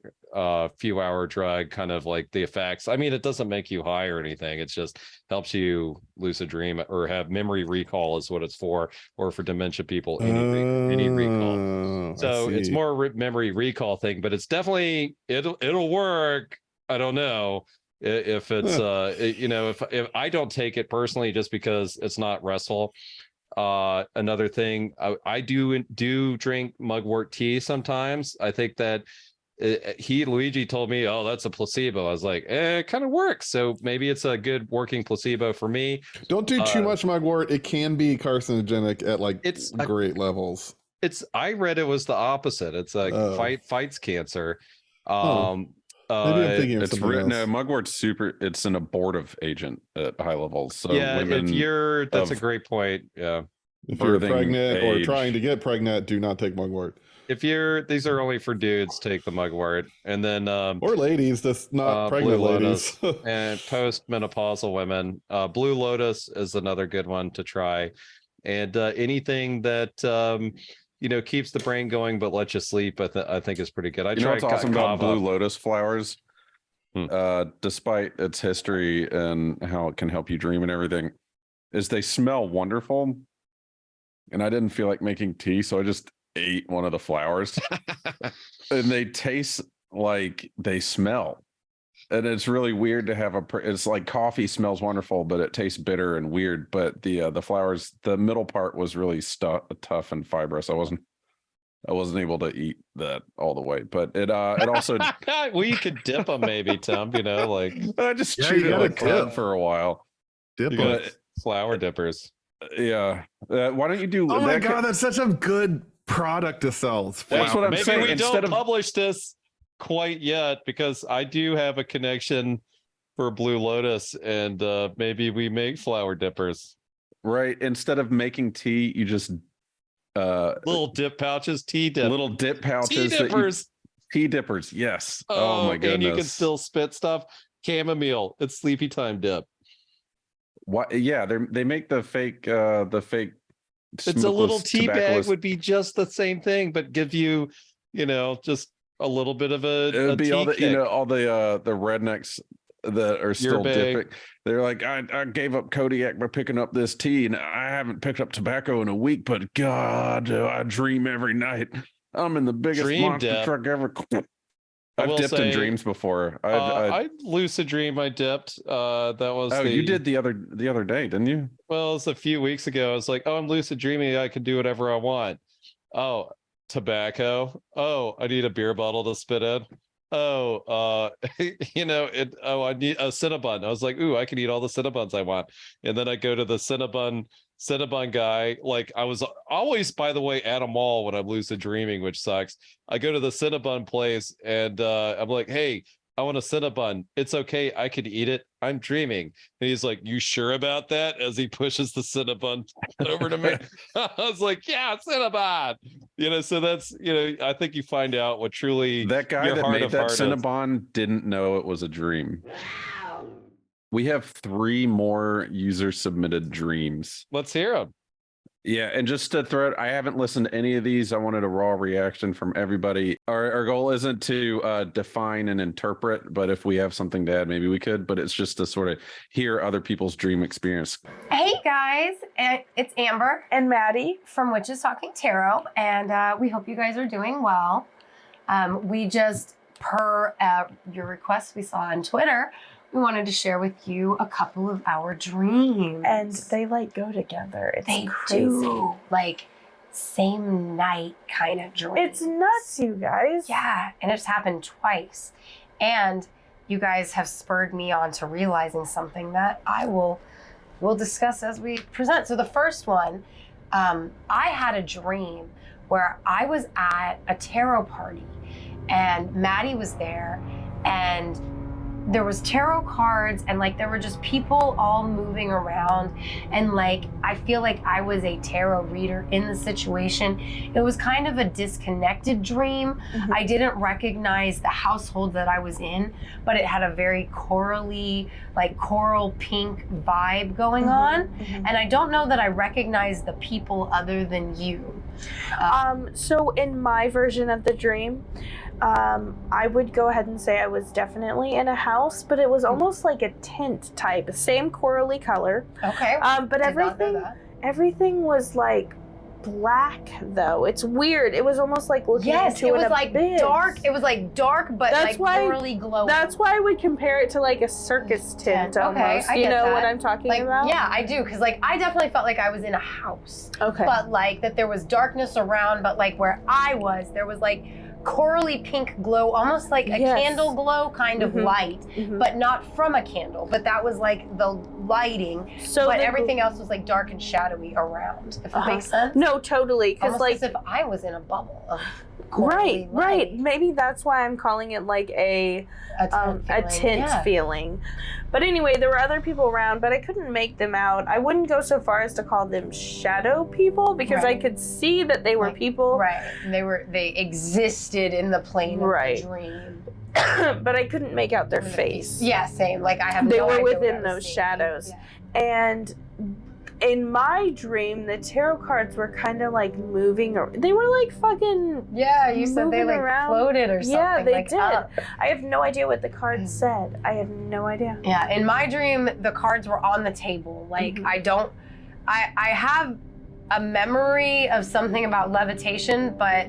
drug, kind of like the effects. I mean, it doesn't make you high or anything. It just helps you lucid dream or have memory recall is what it's for, or for dementia people, any recall. So it's more a memory recall thing, but it's definitely, it'll work. I don't know if it's, if I don't take it personally, just because it's not restful. Another thing, I do drink mugwort tea sometimes. I think that Luigi told me, oh, that's a placebo. I was like, it kind of works. So maybe it's a good working placebo for me. Don't do too much mugwort. It can be carcinogenic at great levels. I read it was the opposite. It's like fights cancer. Maybe I'm thinking of something else. No, mugwort's super. It's an abortive agent at high levels. So yeah, that's a great point. Yeah. If you're pregnant or trying to get pregnant, do not take mugwort. These are only for dudes, take the mugwort. And then or ladies, that's not pregnant ladies. And post-menopausal women. Blue Lotus is another good one to try. And anything that keeps the brain going but lets you sleep, I think is pretty good. I tried what's awesome about Blue Lotus flowers, despite its history and how it can help you dream and everything, is they smell wonderful. And I didn't feel like making tea, so I just ate one of the flowers. And they taste like they smell. And it's really weird to have it's like coffee smells wonderful, but it tastes bitter and weird. But the flowers, the middle part was really tough and fibrous. I wasn't able to eat that all the way, but it also well, you could dip them maybe, Tom, like I just chewed it like that for a while. Dip it. Flower dippers. Yeah. Why don't you do? Oh my god, that's such a good product to sell. That's what I'm Maybe saying. we Instead don't of publish this quite yet because I do have a connection for Blue Lotus, and maybe we make flower dippers. right, instead of making tea, you just Little dip pouches, tea dip, little dip pouches. tea dippers. Tea dippers. Yes. Oh my goodness. And you can still spit stuff. Chamomile. It's sleepy time dip. What? Yeah, they make the fake. It's a little tea bag tobaccoless- would be just the same thing, but give you, just a little bit of It a would be tea all the kick. all the rednecks that are still bag. dipping. They're like, I gave up Kodiak by picking up this tea, and I haven't picked up tobacco in a week. But God, do I dream every night. I'm in the biggest Dream monster dip. truck ever. I I've will dipped in say, dreams before. I lucid dream. I dipped. That was you did the other day, didn't you? Well, it's a few weeks ago. I was like, I'm lucid dreaming. I can do whatever I want. Oh, tobacco. Oh, I need a beer bottle to spit in. Oh, I need a Cinnabon. I was like, ooh, I can eat all the Cinnabons I want. And then I go to the Cinnabon guy. Like, I was always, by the way, at a mall when I'm lucid dreaming, which sucks. I go to the Cinnabon place and I'm like, hey, I want a Cinnabon. It's okay. I could eat it. I'm dreaming. And he's like, you sure about that? As he pushes the Cinnabon over to me. I was like, yeah, Cinnabon. So that's, I think you find out what truly That guy your that heart made of that heart is. Cinnabon didn't know it was a dream. We have 3 more user submitted dreams. Let's hear them. Yeah, and just to throw it, I haven't listened to any of these. I wanted a raw reaction from everybody. Our goal isn't to define and interpret, but if we have something to add, maybe we could. But it's just to sort of hear other people's dream experience. Hey guys, it's Amber and Maddie from Witches Talking Tarot, and we hope you guys are doing well. We just, per your request we saw on Twitter, we wanted to share with you a couple of our dreams. And they go together. It's crazy. Do. Same night kind of dreams. It's nuts, you guys. Yeah, and it's happened twice. And you guys have spurred me on to realizing something that we'll discuss as we present. So the first one, I had a dream where I was at a tarot party and Maddie was there and there was tarot cards and there were just people all moving around and I feel like I was a tarot reader in the situation. It was kind of a disconnected dream. Mm-hmm. I didn't recognize the household that I was in, but it had a very corally, coral pink vibe going mm-hmm. on. Mm-hmm. And I don't know that I recognized the people other than you. So in my version of the dream, I would go ahead and say I was definitely in a house, but it was almost like a tint type, same corally color. Okay. But everything was black though. It's weird. It was almost like looking into an abyss. Dark. It was dark, but corally glowing. That's why I would compare it to a circus tint almost. Okay, you know what I'm talking about? Yeah, I do, because I definitely felt like I was in a house. Okay. But that there was darkness around, but where I was, there was corally pink glow, almost like a candle glow kind of light, but not from a candle, but that was the lighting. But everything else was dark and shadowy around, if that makes sense. No, totally. Because as if I was in a bubble of corally right. light. Maybe that's why I'm calling it a tint feeling. But anyway, there were other people around, but I couldn't make them out. I wouldn't go so far as to call them shadow people because I could see that they were people. Right. They existed in the plane of the dream. But I couldn't make out their face. Yeah, same. I have they no were idea within those shadows. Yeah. And in my dream, the tarot cards were kind of moving. They were fucking. Yeah, you said they floated or something. Yeah, they did. Up. I have no idea what the cards said. I have no idea. Yeah, in my dream, the cards were on the table. I have a memory of something about levitation, but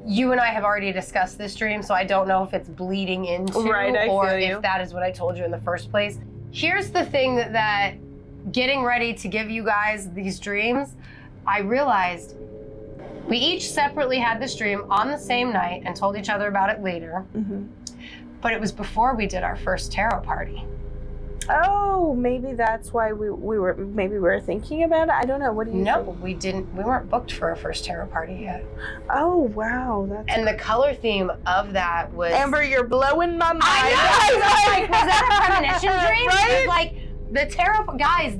you and I have already discussed this dream, so I don't know if it's bleeding into or if that is what I told you in the first place. Here's the thing that getting ready to give you guys these dreams, I realized we each separately had this dream on the same night and told each other about it later. Mm-hmm. But it was before we did our first tarot party. Oh, maybe that's why we were thinking about it. I don't know. What do you think? We didn't. We weren't booked for our first tarot party yet. Oh wow, and the color theme of that was Amber. You're blowing my mind. I know. Was that a premonition dream? Right? It was like the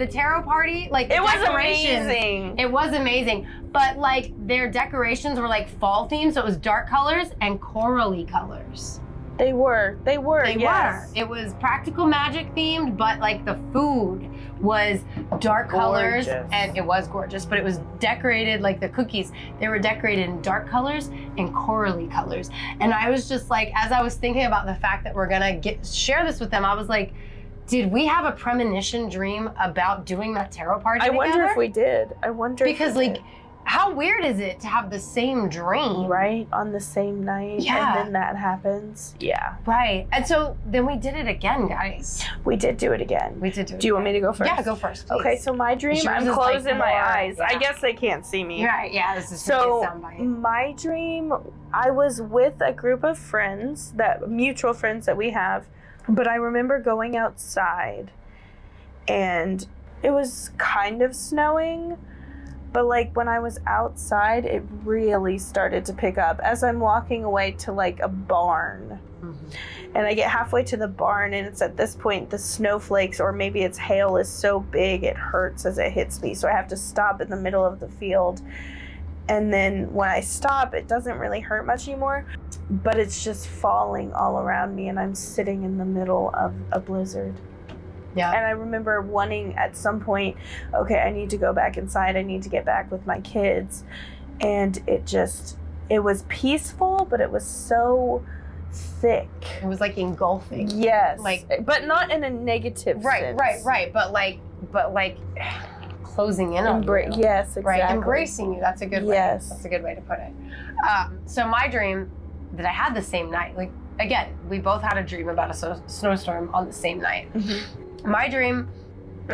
tarot party, like it was decorations. amazing. It was amazing, but like their decorations were like fall themed, so it was dark colors and corally colors. They were. Yes. It was practical magic themed, but like the food was dark colors, and it was gorgeous, but it was decorated like the cookies. They were decorated in dark colors and corally colors. And I was just like, as I was thinking about the fact that we're gonna share this with them, I was like, did we have a premonition dream about doing that tarot party together? wonder if we did. I wonder because like, how weird is it to have the same dream? Right, on the same night, yeah. And then that happens. Yeah. Right, and so then we did it again, guys. We did do it again. Do you want me to go first? Yeah, go first, please. Okay, so my dream, I'm closing my eyes. Yeah. I guess they can't see me. Right, yeah, this is so my dream, I was with a group of friends, mutual friends that we have, but I remember going outside and it was kind of snowing. But like when I was outside, it really started to pick up as I'm walking away to like a barn. Mm-hmm. And I get halfway to the barn and it's at this point the snowflakes or maybe it's hail is so big it hurts as it hits me. So I have to stop in the middle of the field. And then when I stop, it doesn't really hurt much anymore. But it's just falling all around me and I'm sitting in the middle of a blizzard. Yeah. And I remember wanting at some point, okay, I need to go back inside. I need to get back with my kids. And it was peaceful, but it was so thick. It was like engulfing. Yes. But not in a negative sense. Right. But like closing in on you. Yes, exactly. Right, embracing you. That's a good way. Yes. That's a good way to put it. So my dream that I had the same night, like, again, we both had a dream about a snowstorm on the same night. Mm-hmm. My dream,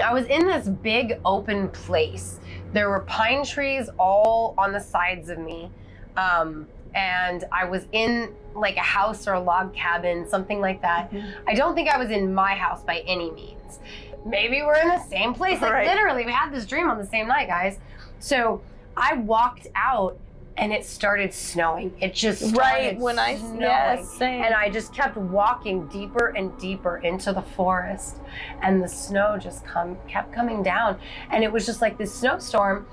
I was in this big open place. There were pine trees all on the sides of me. And I was in like a house or a log cabin, something like that. Mm-hmm. I don't think I was in my house by any means. Maybe we're in the same place. Like literally, we had this dream on the same night, guys. So I walked out and it started snowing. It just started snowing. Yes, same. And I just kept walking deeper and deeper into the forest. And the snow just kept coming down. And it was just like this snowstorm.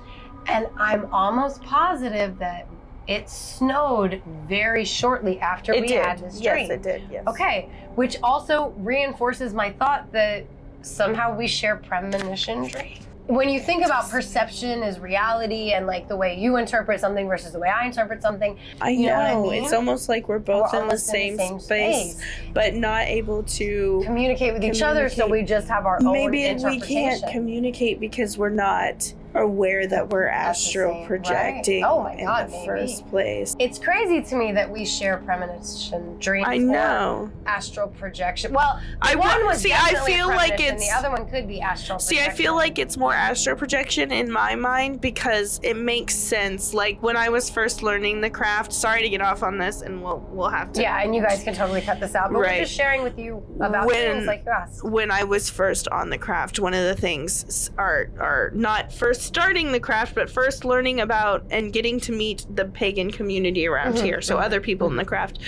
And I'm almost positive that it snowed very shortly after we had this dream. Yes, it did, yes. Okay, which also reinforces my thought that somehow we share premonition dreams. When you think about perception as reality and like the way you interpret something versus the way I interpret something, I know. It's almost like we're both in the same space, but not able to communicate with each other. So we just have our own interpretation. Maybe we can't communicate because we're not aware that we're astral projecting in the first place. It's crazy to me that we share premonition dreams. I know. Astral projection. Well, I feel like it's the other one could be astral projection. See, I feel like it's more astral projection in my mind because it makes sense. Like when I was first learning the craft, sorry to get off on this and we'll have to. Yeah, and you guys can totally cut this out, but we're just sharing with you about things like this. When I was first on the craft, one of the things are not first starting the craft, but first learning about and getting to meet the pagan community around here, so other people in the craft,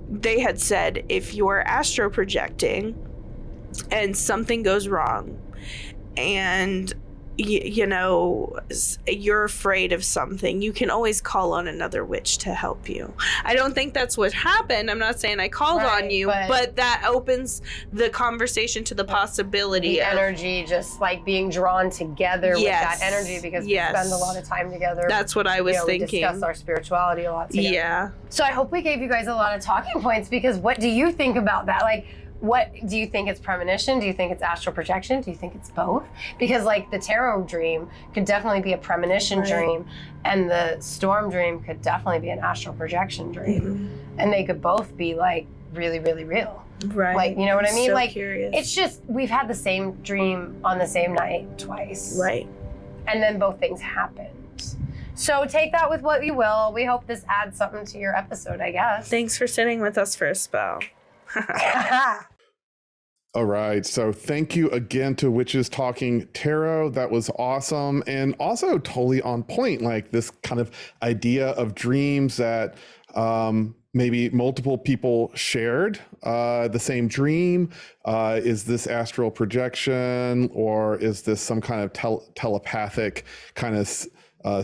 they had said if you're astro projecting and something goes wrong and you're afraid of something, you can always call on another witch to help you. I don't think that's what happened. I'm not saying I called on you, but that opens the conversation to the possibility of energy just like being drawn together with that energy because we spend a lot of time together. That's what I was thinking. We discuss our spirituality a lot together. Yeah. So I hope we gave you guys a lot of talking points because what do you think about that? Like, what do you think it's premonition? Do you think it's astral projection? Do you think it's both? Because like the tarot dream could definitely be a premonition dream and the storm dream could definitely be an astral projection dream. Mm-hmm. And they could both be like really, really real. Right. Like, you know what I mean? So like curious. It's just, we've had the same dream on the same night twice. Right. And then both things happened. So take that with what you will. We hope this adds something to your episode, I guess. Thanks for sitting with us for a spell. All right. So thank you again to Witches Talking Tarot. That was awesome. And also totally on point, like this kind of idea of dreams that maybe multiple people shared the same dream. Is this astral projection, or is this some kind of telepathic kind of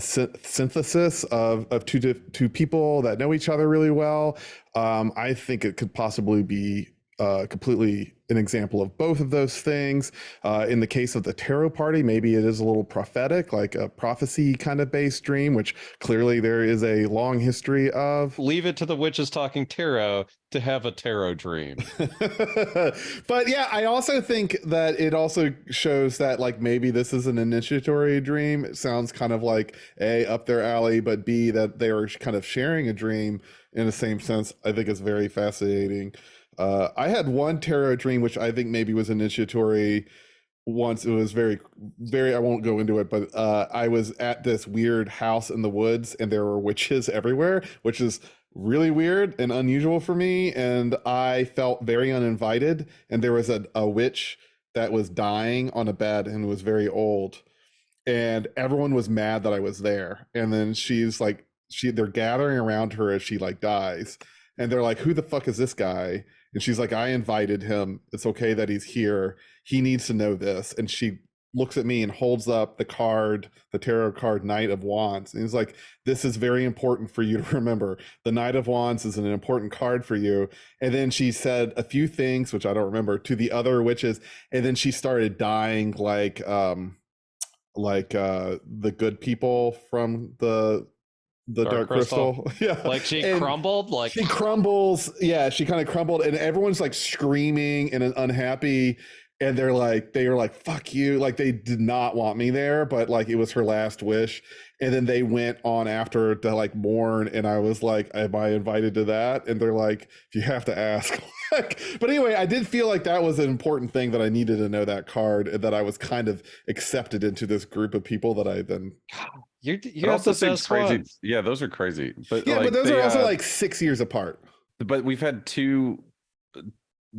synthesis of two people that know each other really well? I think it could possibly be completely an example of both of those things. In the case of the tarot party, maybe it is a little prophetic, like a prophecy kind of based dream, which clearly there is a long history of. Leave it to the Witches Talking Tarot to have a tarot dream. But yeah, I also think that it also shows that like maybe this is an initiatory dream. It sounds kind of like A, up their alley, but B, that they are kind of sharing a dream in the same sense. I think it's very fascinating. I had one tarot dream, which I think maybe was initiatory once. It was very, I won't go into it, but I was at this weird house in the woods and there were witches everywhere, which is really weird and unusual for me. And I felt very uninvited. And there was a witch that was dying on a bed and was very old. And everyone was mad that I was there. And then she's like, they're gathering around her as she like dies. And they're like, who the fuck is this guy? And she's like, I invited him. It's okay that he's here. He needs to know this. And she looks at me and holds up the card, the tarot card, Knight of Wands. And he's like, this is very important for you to remember. The Knight of Wands is an important card for you. And then she said a few things, which I don't remember, to the other witches. And then she started dying like the good people from the dark crystal. Yeah, like she crumbled. Like she crumbles. Yeah, she kind of crumbled, and everyone's like screaming and unhappy. And they were like, fuck you. Like they did not want me there, but like it was her last wish. And then they went on after to like mourn. And I was like, am I invited to that? And they're like, you have to ask. But anyway, I did feel like that was an important thing, that I needed to know that card, and that I was kind of accepted into this group of people that I then. You also seems crazy. Ones. Yeah, those are crazy. But yeah, like, but those are also like 6 years apart. But we've had two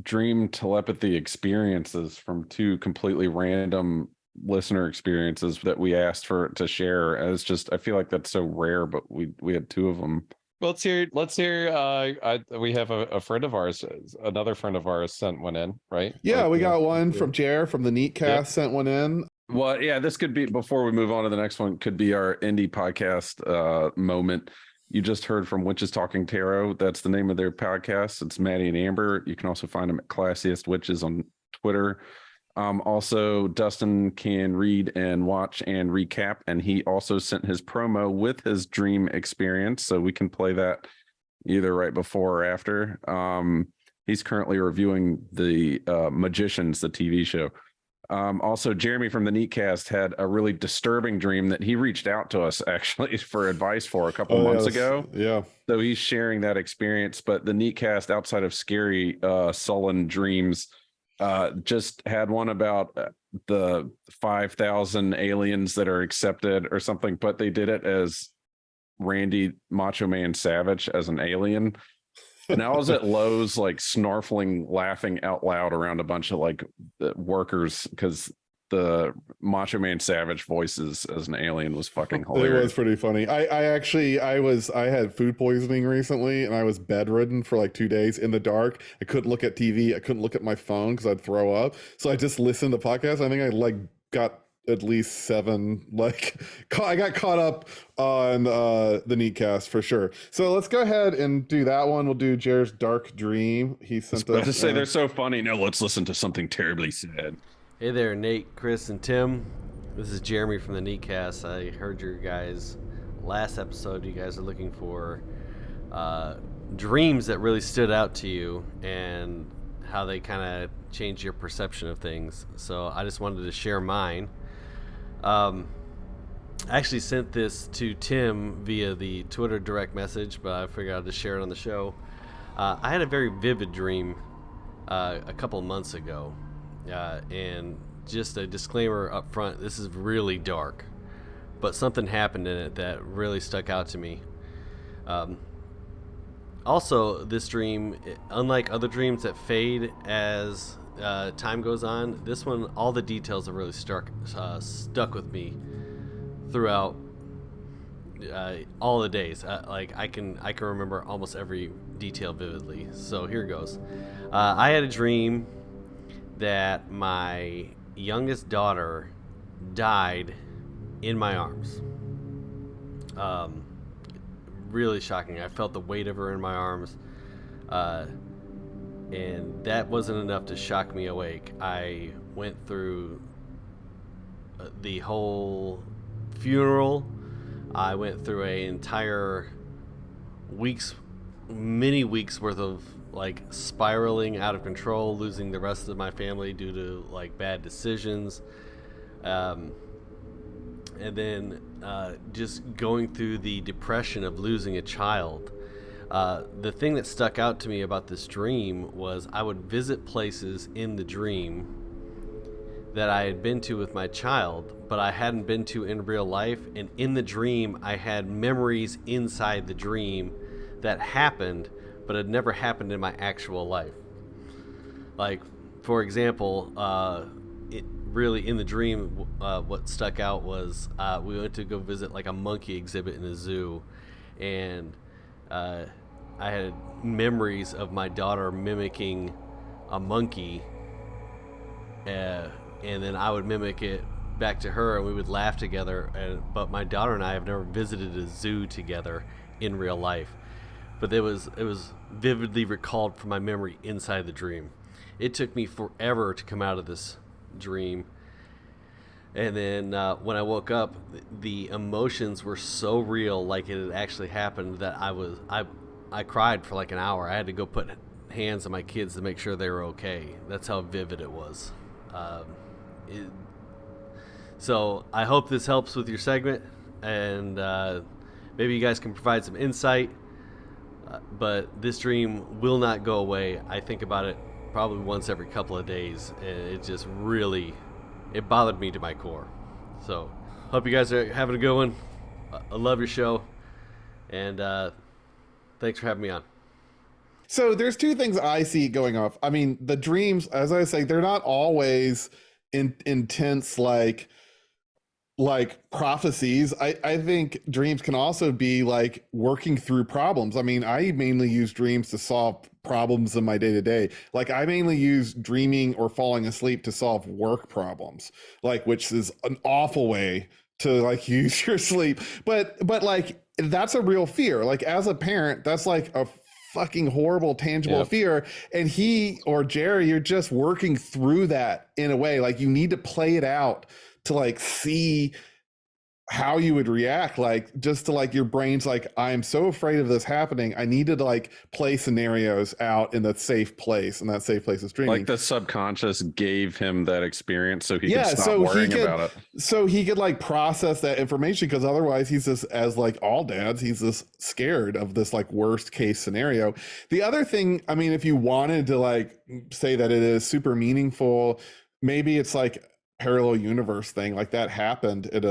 dream telepathy experiences from two completely random listener experiences that we asked for to share. And it's just, I feel like that's so rare, but we had two of them. Let's hear we have a friend of ours, another friend of ours sent one in, right? Yeah, like, we got one from Jer from the Neatcast, sent one in. Well, yeah, this could be, before we move on to the next one, could be our indie podcast moment. You just heard from Witches Talking Tarot. That's the name of their podcast. It's Maddie and Amber. You can also find them at Classiest Witches on Twitter. Also, Dustin can read and watch and recap, and he also sent his promo with his dream experience, so we can play that either right before or after. He's currently reviewing the Magicians, the TV show. Also, Jeremy from the Neatcast had a really disturbing dream that he reached out to us actually for advice for a couple months ago. Yeah. So he's sharing that experience. But the Neatcast, outside of scary, sullen dreams, just had one about the 5,000 aliens that are accepted or something, but they did it as Randy Macho Man Savage as an alien. And I was at Lowe's, like snarfling, laughing out loud around a bunch of like workers because the Macho Man Savage voices as an alien was fucking hilarious. It was pretty funny. I had food poisoning recently, and I was bedridden for like 2 days in the dark. I couldn't look at TV. I couldn't look at my phone because I'd throw up. So I just listened to podcasts. I think I like got at least 7, like I got caught up on the Neatcast for sure. So let's go ahead and do that one. We'll do Jared's Dark Dream. He sent us to say they're so funny. No, let's listen to something terribly sad. Hey there, Nate, Chris, and Tim. This is Jeremy from the Neatcast. I heard your guys' last episode. You guys are looking for dreams that really stood out to you and how they kind of changed your perception of things. So I just wanted to share mine. I actually sent this to Tim via the Twitter direct message, but I figured I'd just share it on the show. I had a very vivid dream a couple months ago, and just a disclaimer up front, this is really dark, but something happened in it that really stuck out to me. Also, this dream, unlike other dreams that fade as time goes on, this one, all the details have really stuck with me throughout all the days. Like I can remember almost every detail vividly. So here goes. I had a dream that my youngest daughter died in my arms. Really shocking. I felt the weight of her in my arms. And that wasn't enough to shock me awake. I went through the whole funeral. I went through an entire many weeks worth of like spiraling out of control, losing the rest of my family due to like bad decisions. And then just going through the depression of losing a child. The thing that stuck out to me about this dream was I would visit places in the dream that I had been to with my child, but I hadn't been to in real life. And in the dream, I had memories inside the dream that happened, but had never happened in my actual life. Like, for example, really in the dream, what stuck out was we went to go visit like a monkey exhibit in a zoo, and I had memories of my daughter mimicking a monkey, and then I would mimic it back to her, and we would laugh together. But my daughter and I have never visited a zoo together in real life. But it was vividly recalled from my memory inside the dream. It took me forever to come out of this dream. And then when I woke up, the emotions were so real, like it had actually happened, that I cried for like an hour. I had to go put hands on my kids to make sure they were okay. That's how vivid it was. So I hope this helps with your segment, and maybe you guys can provide some insight. But this dream will not go away. I think about it probably once every couple of days, and it just really, it bothered me to my core. So hope you guys are having a good one. I love your show, and thanks for having me on. So there's two things I see going off. I mean, the dreams, as I say, they're not always intense like prophecies. I think dreams can also be like working through problems. I mean, I mainly use dreams to solve problems in my day-to-day. Like I mainly use dreaming or falling asleep to solve work problems, like, which is an awful way to like use your sleep. But like, that's a real fear. Like as a parent, that's like a fucking horrible tangible fear, and he or Jerry, you're just working through that in a way. Like you need to play it out to like see how you would react, like just to like your brain's like, I'm so afraid of this happening, I needed to like play scenarios out in that safe place, and that safe place is dreaming. Like the subconscious gave him that experience so he could stop worrying about it. So he could like process that information, because otherwise he's just, as like all dads, he's just scared of this like worst case scenario. The other thing, I mean, if you wanted to like say that it is super meaningful, maybe it's like parallel universe thing, like that happened in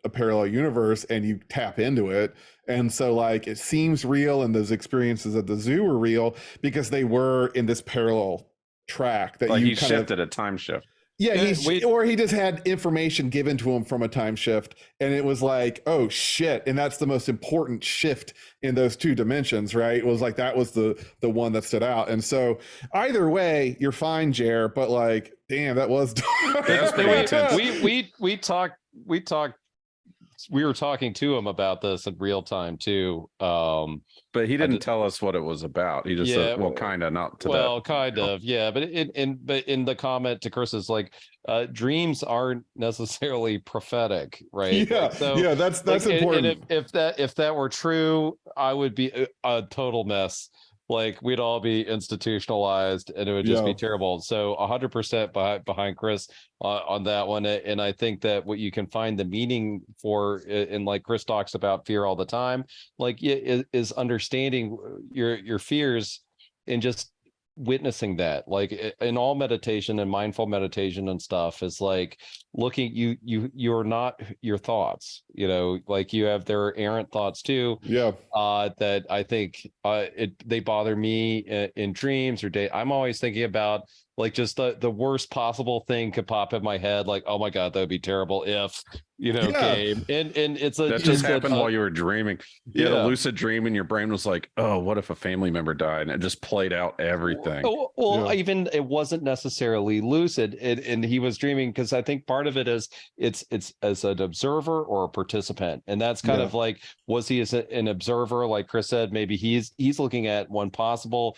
a parallel universe, and you tap into it, and so like it seems real, and those experiences at the zoo were real because they were in this parallel track that like you he shifted a time shift. Yeah, he just had information given to him from a time shift, and it was like, oh shit, and that's the most important shift in those two dimensions, right? It was like that was the one that stood out, and so either way, you're fine, Jer, but like, damn, that was pretty intense. We were talking to him about this in real time too. But he didn't tell us what it was about. He just said, well, kind of, not to that. Well, kind of, yeah. But in the comment to Chris is like, dreams aren't necessarily prophetic, right? Yeah, like, so, yeah, that's important. And if that were true, I would be a total mess. Like we'd all be institutionalized, and it would just be terrible. So 100% behind Chris on that one. And I think that what you can find the meaning for, and like Chris talks about fear all the time, like is understanding your fears and just witnessing that. Like in all meditation and mindful meditation and stuff is like looking, you're not your thoughts, like you have their errant thoughts too. That I think they bother me in dreams or day. I'm always thinking about like just the worst possible thing could pop in my head, like, oh my god, that would be terrible if, game. And it's that just happened while you were dreaming. You had a lucid dream and your brain was like, oh, what if a family member died? And it just played out everything. Even it wasn't necessarily lucid, and he was dreaming, because I think part of it is it's as an observer or a participant, and that's kind of like, was he as an observer, like Chris said, maybe he's looking at one possible,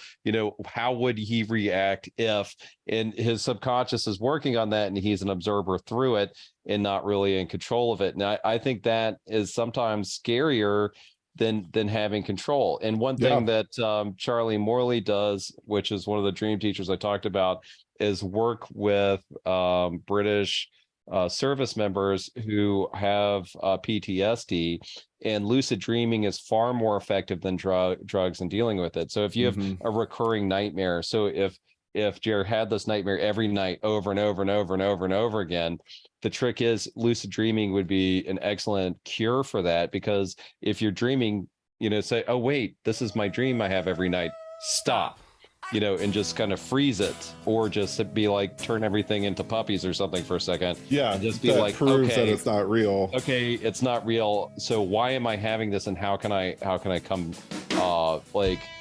how would he react if, and his subconscious is working on that, and he's an observer through it and not really in control of it. And I think that is sometimes scarier than having control. And one thing that Charley Moorely does, which is one of the dream teachers I talked about, is work with British service members who have PTSD, and lucid dreaming is far more effective than drugs in dealing with it. So if you have a recurring nightmare, so if Jared had this nightmare every night over and over and over and over and over again, the trick is lucid dreaming would be an excellent cure for that, because if you're dreaming, say, oh wait, this is my dream I have every night, stop, and just kind of freeze it, or just be like, turn everything into puppies or something for a second. Yeah, and just be that like, proves okay, that it's not real. Okay, it's not real. So why am I having this, and how can I come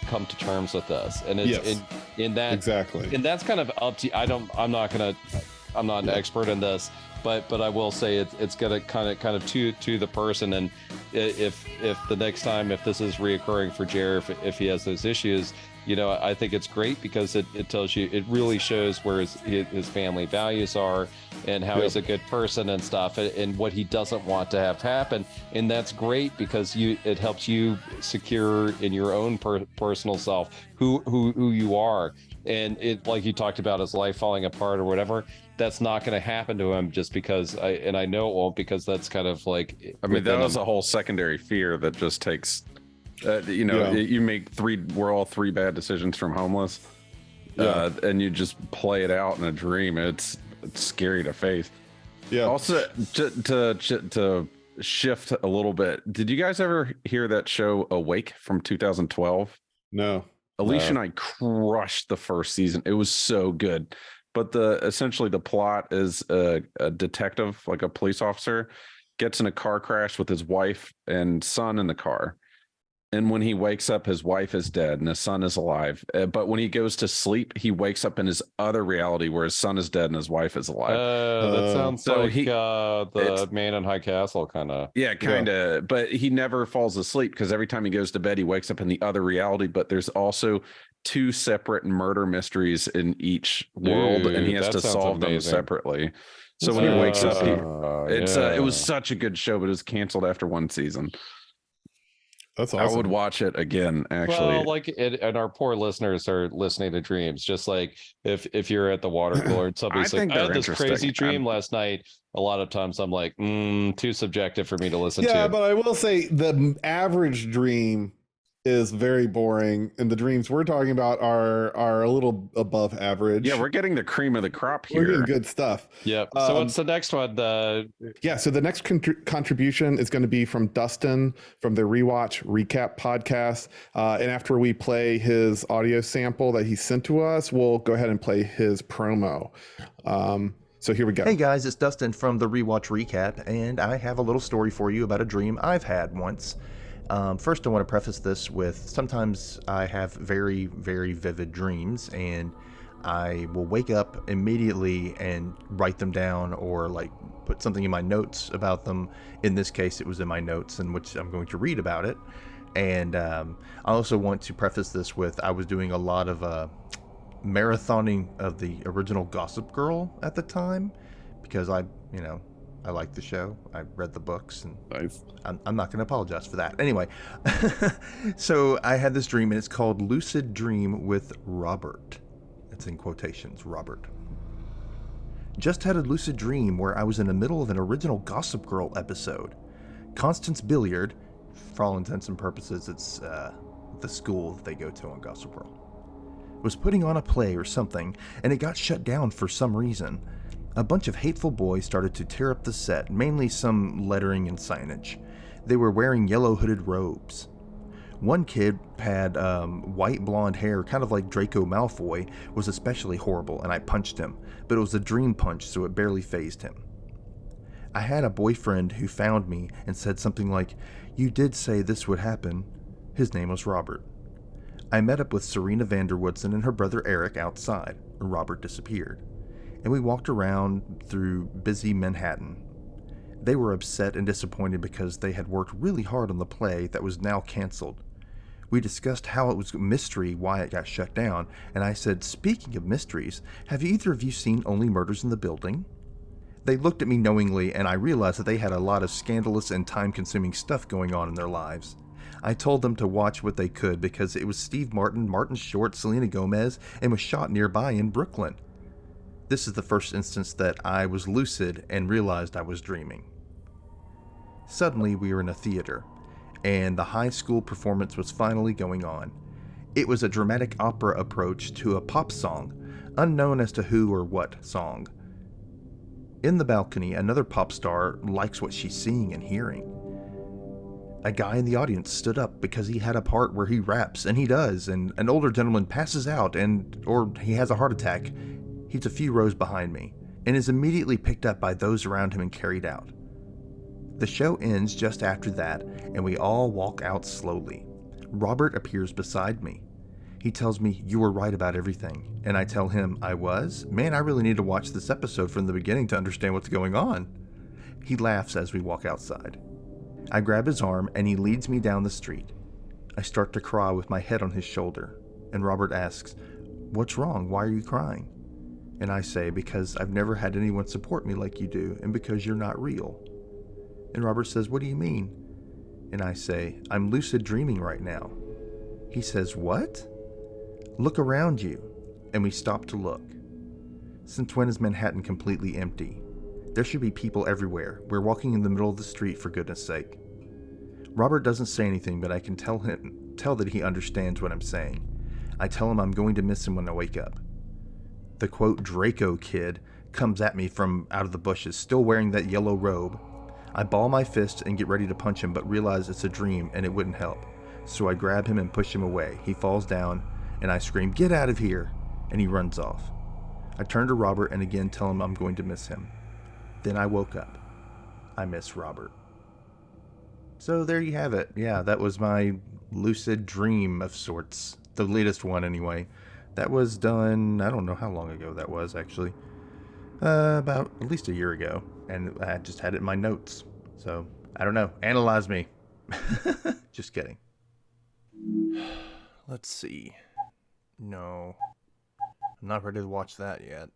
come to terms with this? And it's in that exactly. And that's kind of up to you. I'm not an expert in this, but I will say it's gonna kind of to the person. And if the next time, if this is reoccurring for Jared, if he has those issues, I think it's great, because it tells you, it really shows where his family values are, and how he's a good person and stuff, and what he doesn't want to have happen. And that's great, because it helps you secure in your own personal self who you are. And it, like you talked about, his life falling apart or whatever, that's not going to happen to him, just because I know it won't, because that's kind of like, I mean, that was a whole secondary fear that just takes you make we're all three bad decisions from homeless, and you just play it out in a dream. It's scary to face. Also, to shift a little bit, did you guys ever hear that show Awake from 2012? No. Alicia and I crushed the first season. It was so good. But essentially the plot is a detective, like a police officer, gets in a car crash with his wife and son in the car. And when he wakes up, his wife is dead and his son is alive. But when he goes to sleep, he wakes up in his other reality where his son is dead and his wife is alive. That sounds like the Man in High Castle kind of. Yeah, kind of. But he never falls asleep, because every time he goes to bed, he wakes up in the other reality. But there's also two separate murder mysteries in each world, and he has to solve them separately. So when he wakes up, it was such a good show, but it was canceled after one season. That's awesome. I would watch it again, actually. Well, and our poor listeners are listening to dreams. Just like if you're at the water cooler and somebody's like, I had this crazy dream last night. A lot of times I'm like, too subjective for me to listen to. Yeah, but I will say the average dream is very boring, and the dreams we're talking about are a little above average. Yeah, we're getting the cream of the crop here. We're getting good stuff. Yep. So what's the next one? So the next contribution is going to be from Dustin from the Rewatch Recap podcast. And after we play his audio sample that he sent to us, we'll go ahead and play his promo. So here we go. Hey guys, it's Dustin from the Rewatch Recap, and I have a little story for you about a dream I've had once. First, I want to preface this with, sometimes I have very, very vivid dreams, and I will wake up immediately and write them down, or like put something in my notes about them. In this case, it was in my notes, in which I'm going to read about it. And I also want to preface this with, I was doing a lot of marathoning of the original Gossip Girl at the time, because I liked the show. I read the books, and nice. I'm not going to apologize for that. Anyway, so I had this dream, and it's called Lucid Dream with Robert. It's in quotations, Robert. Just had a lucid dream where I was in the middle of an original Gossip Girl episode. Constance Billiard, for all intents and purposes, it's the school that they go to on Gossip Girl, was putting on a play or something, and it got shut down for some reason. A bunch of hateful boys started to tear up the set, mainly some lettering and signage. They were wearing yellow hooded robes. One kid had white blonde hair, kind of like Draco Malfoy, was especially horrible, and I punched him, but it was a dream punch, so it barely fazed him. I had a boyfriend who found me and said something like, "You did say this would happen." His name was Robert. I met up with Serena Vanderwoodson and her brother Eric outside. Robert disappeared, and we walked around through busy Manhattan. They were upset and disappointed because they had worked really hard on the play that was now canceled. We discussed how it was a mystery why it got shut down, and I said, "Speaking of mysteries, have either of you seen Only Murders in the Building?" They looked at me knowingly, and I realized that they had a lot of scandalous and time-consuming stuff going on in their lives. I told them to watch what they could because it was Steve Martin, Martin Short, Selena Gomez, and was shot nearby in Brooklyn. This is the first instance that I was lucid and realized I was dreaming. Suddenly, we were in a theater, and the high school performance was finally going on. It was a dramatic opera approach to a pop song, unknown as to who or what song. In the balcony, another pop star likes what she's seeing and hearing. A guy in the audience stood up because he had a part where he raps, and he does, and an older gentleman passes out or he has a heart attack. He's a few rows behind me, and is immediately picked up by those around him and carried out. The show ends just after that, and we all walk out slowly. Robert appears beside me. He tells me, "You were right about everything." And I tell him, "I was? Man, I really need to watch this episode from the beginning to understand what's going on." He laughs as we walk outside. I grab his arm, and he leads me down the street. I start to cry with my head on his shoulder, and Robert asks, "What's wrong? Why are you crying?" And I say, "Because I've never had anyone support me like you do, and because you're not real." And Robert says, "What do you mean?" And I say, "I'm lucid dreaming right now." He says, "What?" "Look around you." And we stop to look. Since when is Manhattan completely empty? There should be people everywhere. We're walking in the middle of the street, for goodness sake. Robert doesn't say anything, but I can tell that he understands what I'm saying. I tell him I'm going to miss him when I wake up. The quote Draco kid comes at me from out of the bushes, still wearing that yellow robe. I ball my fist and get ready to punch him, but realize it's a dream and it wouldn't help. So I grab him and push him away. He falls down, and I scream, "Get out of here!" And he runs off. I turn to Robert and again tell him I'm going to miss him. Then I woke up. I miss Robert. So there you have it. Yeah, that was my lucid dream of sorts. The latest one, anyway. That was done, I don't know how long ago that was, actually. About at least a year ago. And I just had it in my notes. So, I don't know. Analyze me. Just kidding. Let's see. No. I'm not ready to watch that yet.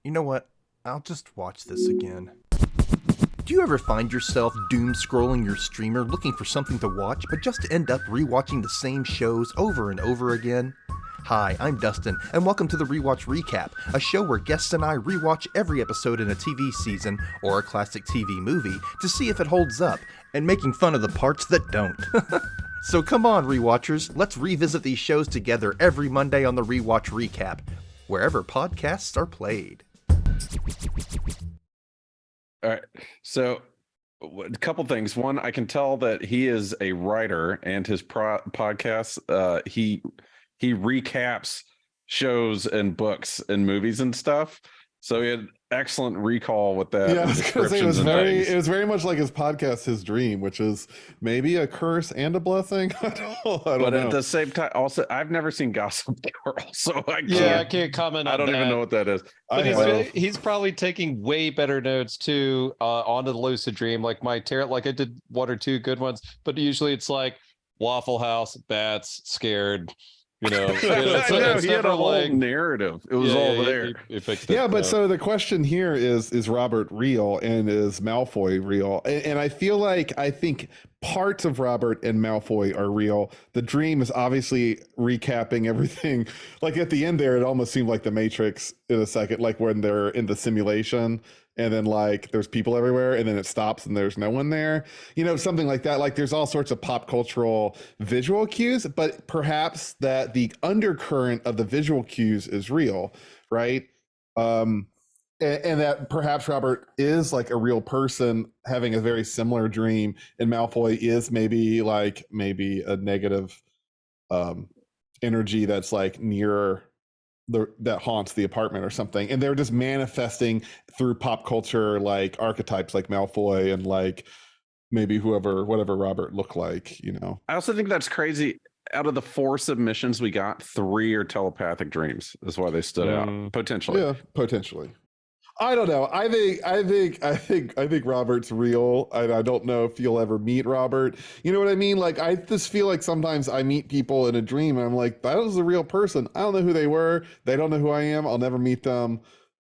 You know what? I'll just watch this again. Do you ever find yourself doom scrolling your streamer looking for something to watch, but just end up rewatching the same shows over and over again? Hi, I'm Dustin, and welcome to the Rewatch Recap, a show where guests and I rewatch every episode in a TV season or a classic TV movie to see if it holds up, and making fun of the parts that don't. So come on, rewatchers, let's revisit these shows together every Monday on the Rewatch Recap, wherever podcasts are played. All right. So a couple things. One, I can tell that he is a writer, and his podcasts, he recaps shows and books and movies and stuff. So he had excellent recall with that. Yeah, because it was very much like his podcast, His Dream, which is maybe a curse and a blessing. I don't know. At the same time, also, I've never seen Gossip Girl, so I can't comment on that. I don't even know what that is. But he's probably taking way better notes too onto the lucid dream. Like I did one or two good ones, but usually it's like Waffle House, bats, scared. He had a whole narrative. It was all there. He fixed it, but so the question here is Robert real, and is Malfoy real? And I think parts of Robert and Malfoy are real. The dream is obviously recapping everything. Like at the end there, it almost seemed like the Matrix in a second, like when they're in the simulation and then like there's people everywhere and then it stops and there's no one there, something like that. Like there's all sorts of pop cultural visual cues, but perhaps that the undercurrent of the visual cues is real, right? And and that perhaps Robert is like a real person having a very similar dream, and Malfoy is maybe a negative energy that's like near that haunts the apartment or something, and they're just manifesting through pop culture like archetypes like Malfoy and like maybe whatever Robert looked like, you know. I also think that's crazy. Out of the 4 submissions we got, 3 are telepathic dreams. That's why they stood out potentially. Yeah, potentially. I don't know. I think Robert's real. I don't know if you'll ever meet Robert. You know what I mean? Like, I just feel like sometimes I meet people in a dream and I'm like, that was a real person. I don't know who they were. They don't know who I am. I'll never meet them.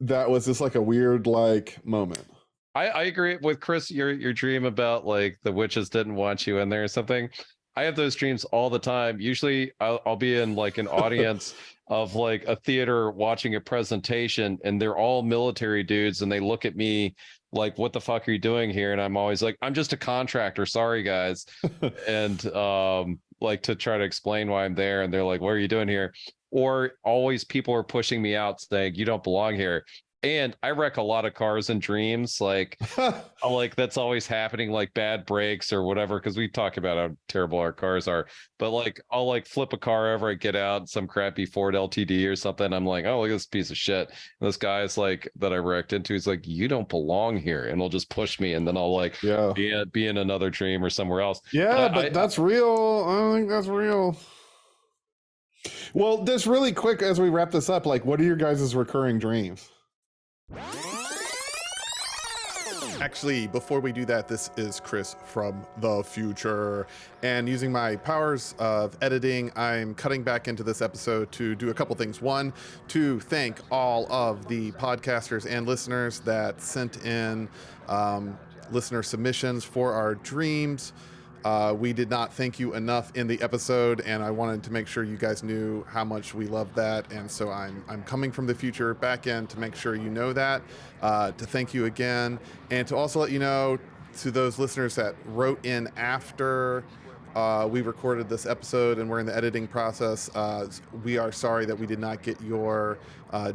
That was just like a weird like moment. I agree with Chris. Your dream about like the witches didn't want you in there or something. I have those dreams all the time. Usually I'll be in like an audience of like a theater watching a presentation, and they're all military dudes, and they look at me like, what the fuck are you doing here? And I'm always like, I'm just a contractor. Sorry, guys. And like to try to explain why I'm there. And they're like, what are you doing here? Or always people are pushing me out saying, you don't belong here. And I wreck a lot of cars in dreams, like that's always happening, like bad brakes or whatever, because we talk about how terrible our cars are. But like I'll like flip a car over, I get out some crappy Ford LTD or something. I'm like, oh, look at this piece of shit. And this guy's like that I wrecked into, he's like, you don't belong here, and he'll just push me, and then I'll like be in another dream or somewhere else. Yeah, but that's real. I don't think that's real. Well, just really quick as we wrap this up, like, what are your guys' recurring dreams? Actually, before we do that, this is Chris from the future, and using my powers of editing, I'm cutting back into this episode to do a couple things. One, to thank all of the podcasters and listeners that sent in listener submissions for our dreams. We did not thank you enough in the episode, and I wanted to make sure you guys knew how much we love that. And so I'm coming from the future back in to make sure you know that, to thank you again, and to also let you know, to those listeners that wrote in after we recorded this episode and we're in the editing process, we are sorry that we did not get your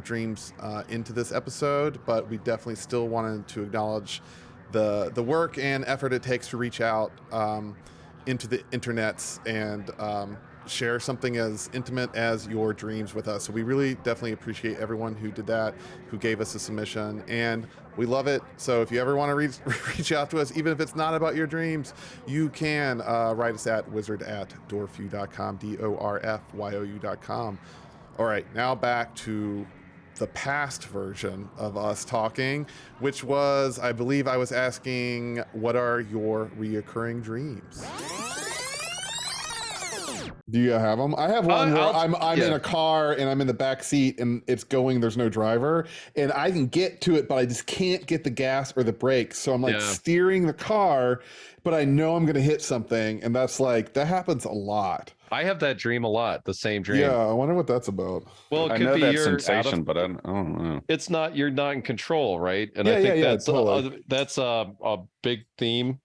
dreams into this episode, but we definitely still wanted to acknowledge the work and effort it takes to reach out into the internets and share something as intimate as your dreams with us. So we really definitely appreciate everyone who did that, who gave us a submission, and we love it. So if you ever want to reach out to us, even if it's not about your dreams, you can write us at wizard@dorfyu.com, DORFYOU.com. All right, now back to the past version of us talking, which was, I believe I was asking, what are your reoccurring dreams? Do you have them? I have one where I'm in a car and I'm in the back seat and it's going, there's no driver, and I can get to it, but I just can't get the gas or the brakes. So I'm like steering the car, but I know I'm going to hit something. And that's like, that happens a lot. I have that dream a lot, the same dream. Yeah, I wonder what that's about. Well, it I could know be that your sensation, but I don't know. It's not, you're not in control, right? And Yeah, I think totally. that's a big theme.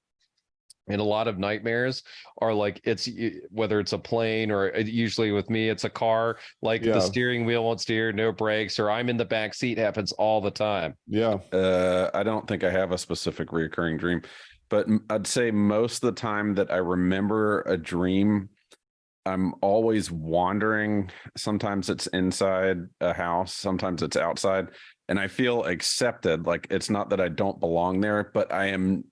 And a lot of nightmares are like, it's whether it's a plane or usually with me, it's a car, like the steering wheel won't steer, no brakes, or I'm in the back seat, happens all the time. Yeah. I don't think I have a specific recurring dream, but I'd say most of the time that I remember a dream, I'm always wandering. Sometimes it's inside a house, sometimes it's outside, and I feel accepted. Like, it's not that I don't belong there, but I am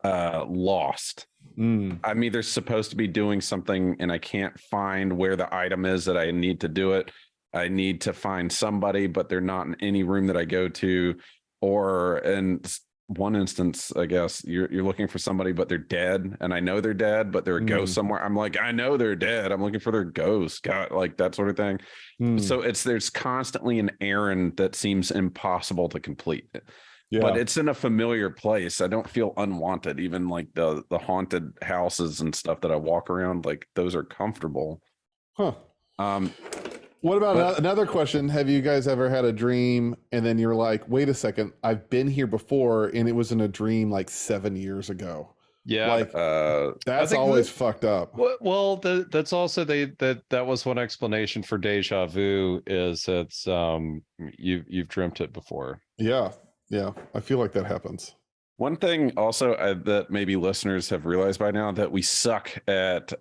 lost. I'm either supposed to be doing something and I can't find where the item is that I need to do it. I need to find somebody, but they're not in any room that I go to. Or in one instance, I guess you're looking for somebody, but they're dead, and I know they're dead, but they're a ghost somewhere. I'm like, I know they're dead. I'm looking for their ghost, God, like that sort of thing. So there's constantly an errand that seems impossible to complete. But it's in a familiar place. I don't feel unwanted. Even like the haunted houses and stuff that I walk around, like those are comfortable. Huh. What about another question? Have you guys ever had a dream and then you're like, wait a second, I've been here before and it was in a dream like 7 years ago? Yeah, like I that's think always fucked up. well, that's also that was one explanation for deja vu is it's you've dreamt it before. Yeah, I feel like that happens. One thing also that maybe listeners have realized by now that we suck at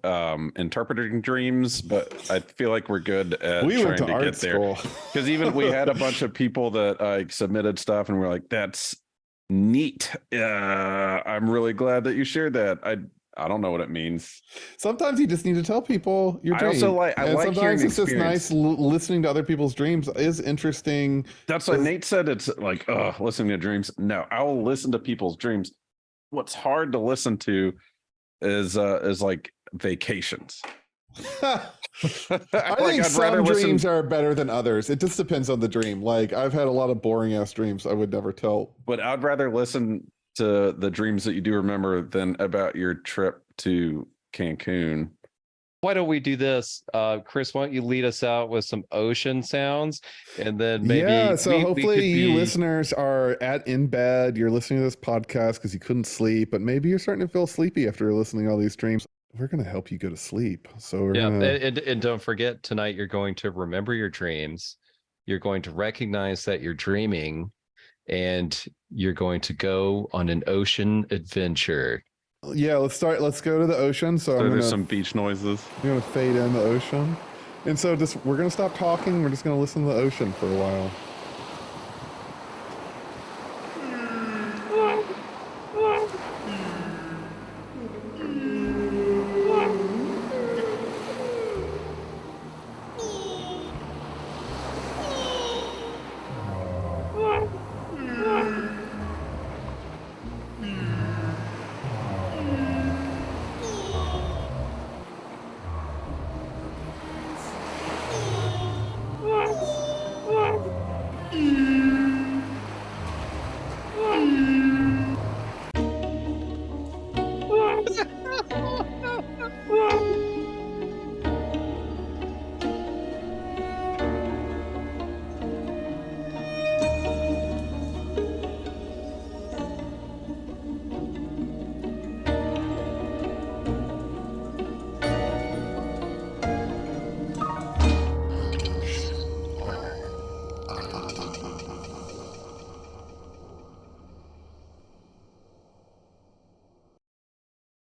interpreting dreams, but I feel like we're good at We went trying to to art get there. school. Because even we had a bunch of people that submitted stuff, and we're like, "That's neat. I'm really glad that you shared that." I don't know what it means. Sometimes you just need to tell people your dream. I like sometimes hearing it's just nice experience. listening to other people's dreams is interesting. That's what Nate said. It's like, oh, listening to dreams. No, I will listen to people's dreams. What's hard to listen to is like vacations. I think some dreams are better than others. It just depends on the dream. Like I've had a lot of boring ass dreams I would never tell. But I'd rather listen to the dreams that you do remember than about your trip to Cancun. Why don't we do this? Chris, why don't you lead us out with some ocean sounds, and then maybe hopefully you listeners are in bed, you're listening to this podcast because you couldn't sleep, but maybe you're starting to feel sleepy after listening to all these dreams. We're going to help you go to sleep. So we're and don't forget, tonight you're going to remember your dreams. You're going to recognize that you're dreaming, and you're going to go on an ocean adventure. Yeah, let's go to the ocean. So there's some beach noises. I'm going to fade in the ocean. And so we're going to stop talking. We're just going to listen to the ocean for a while.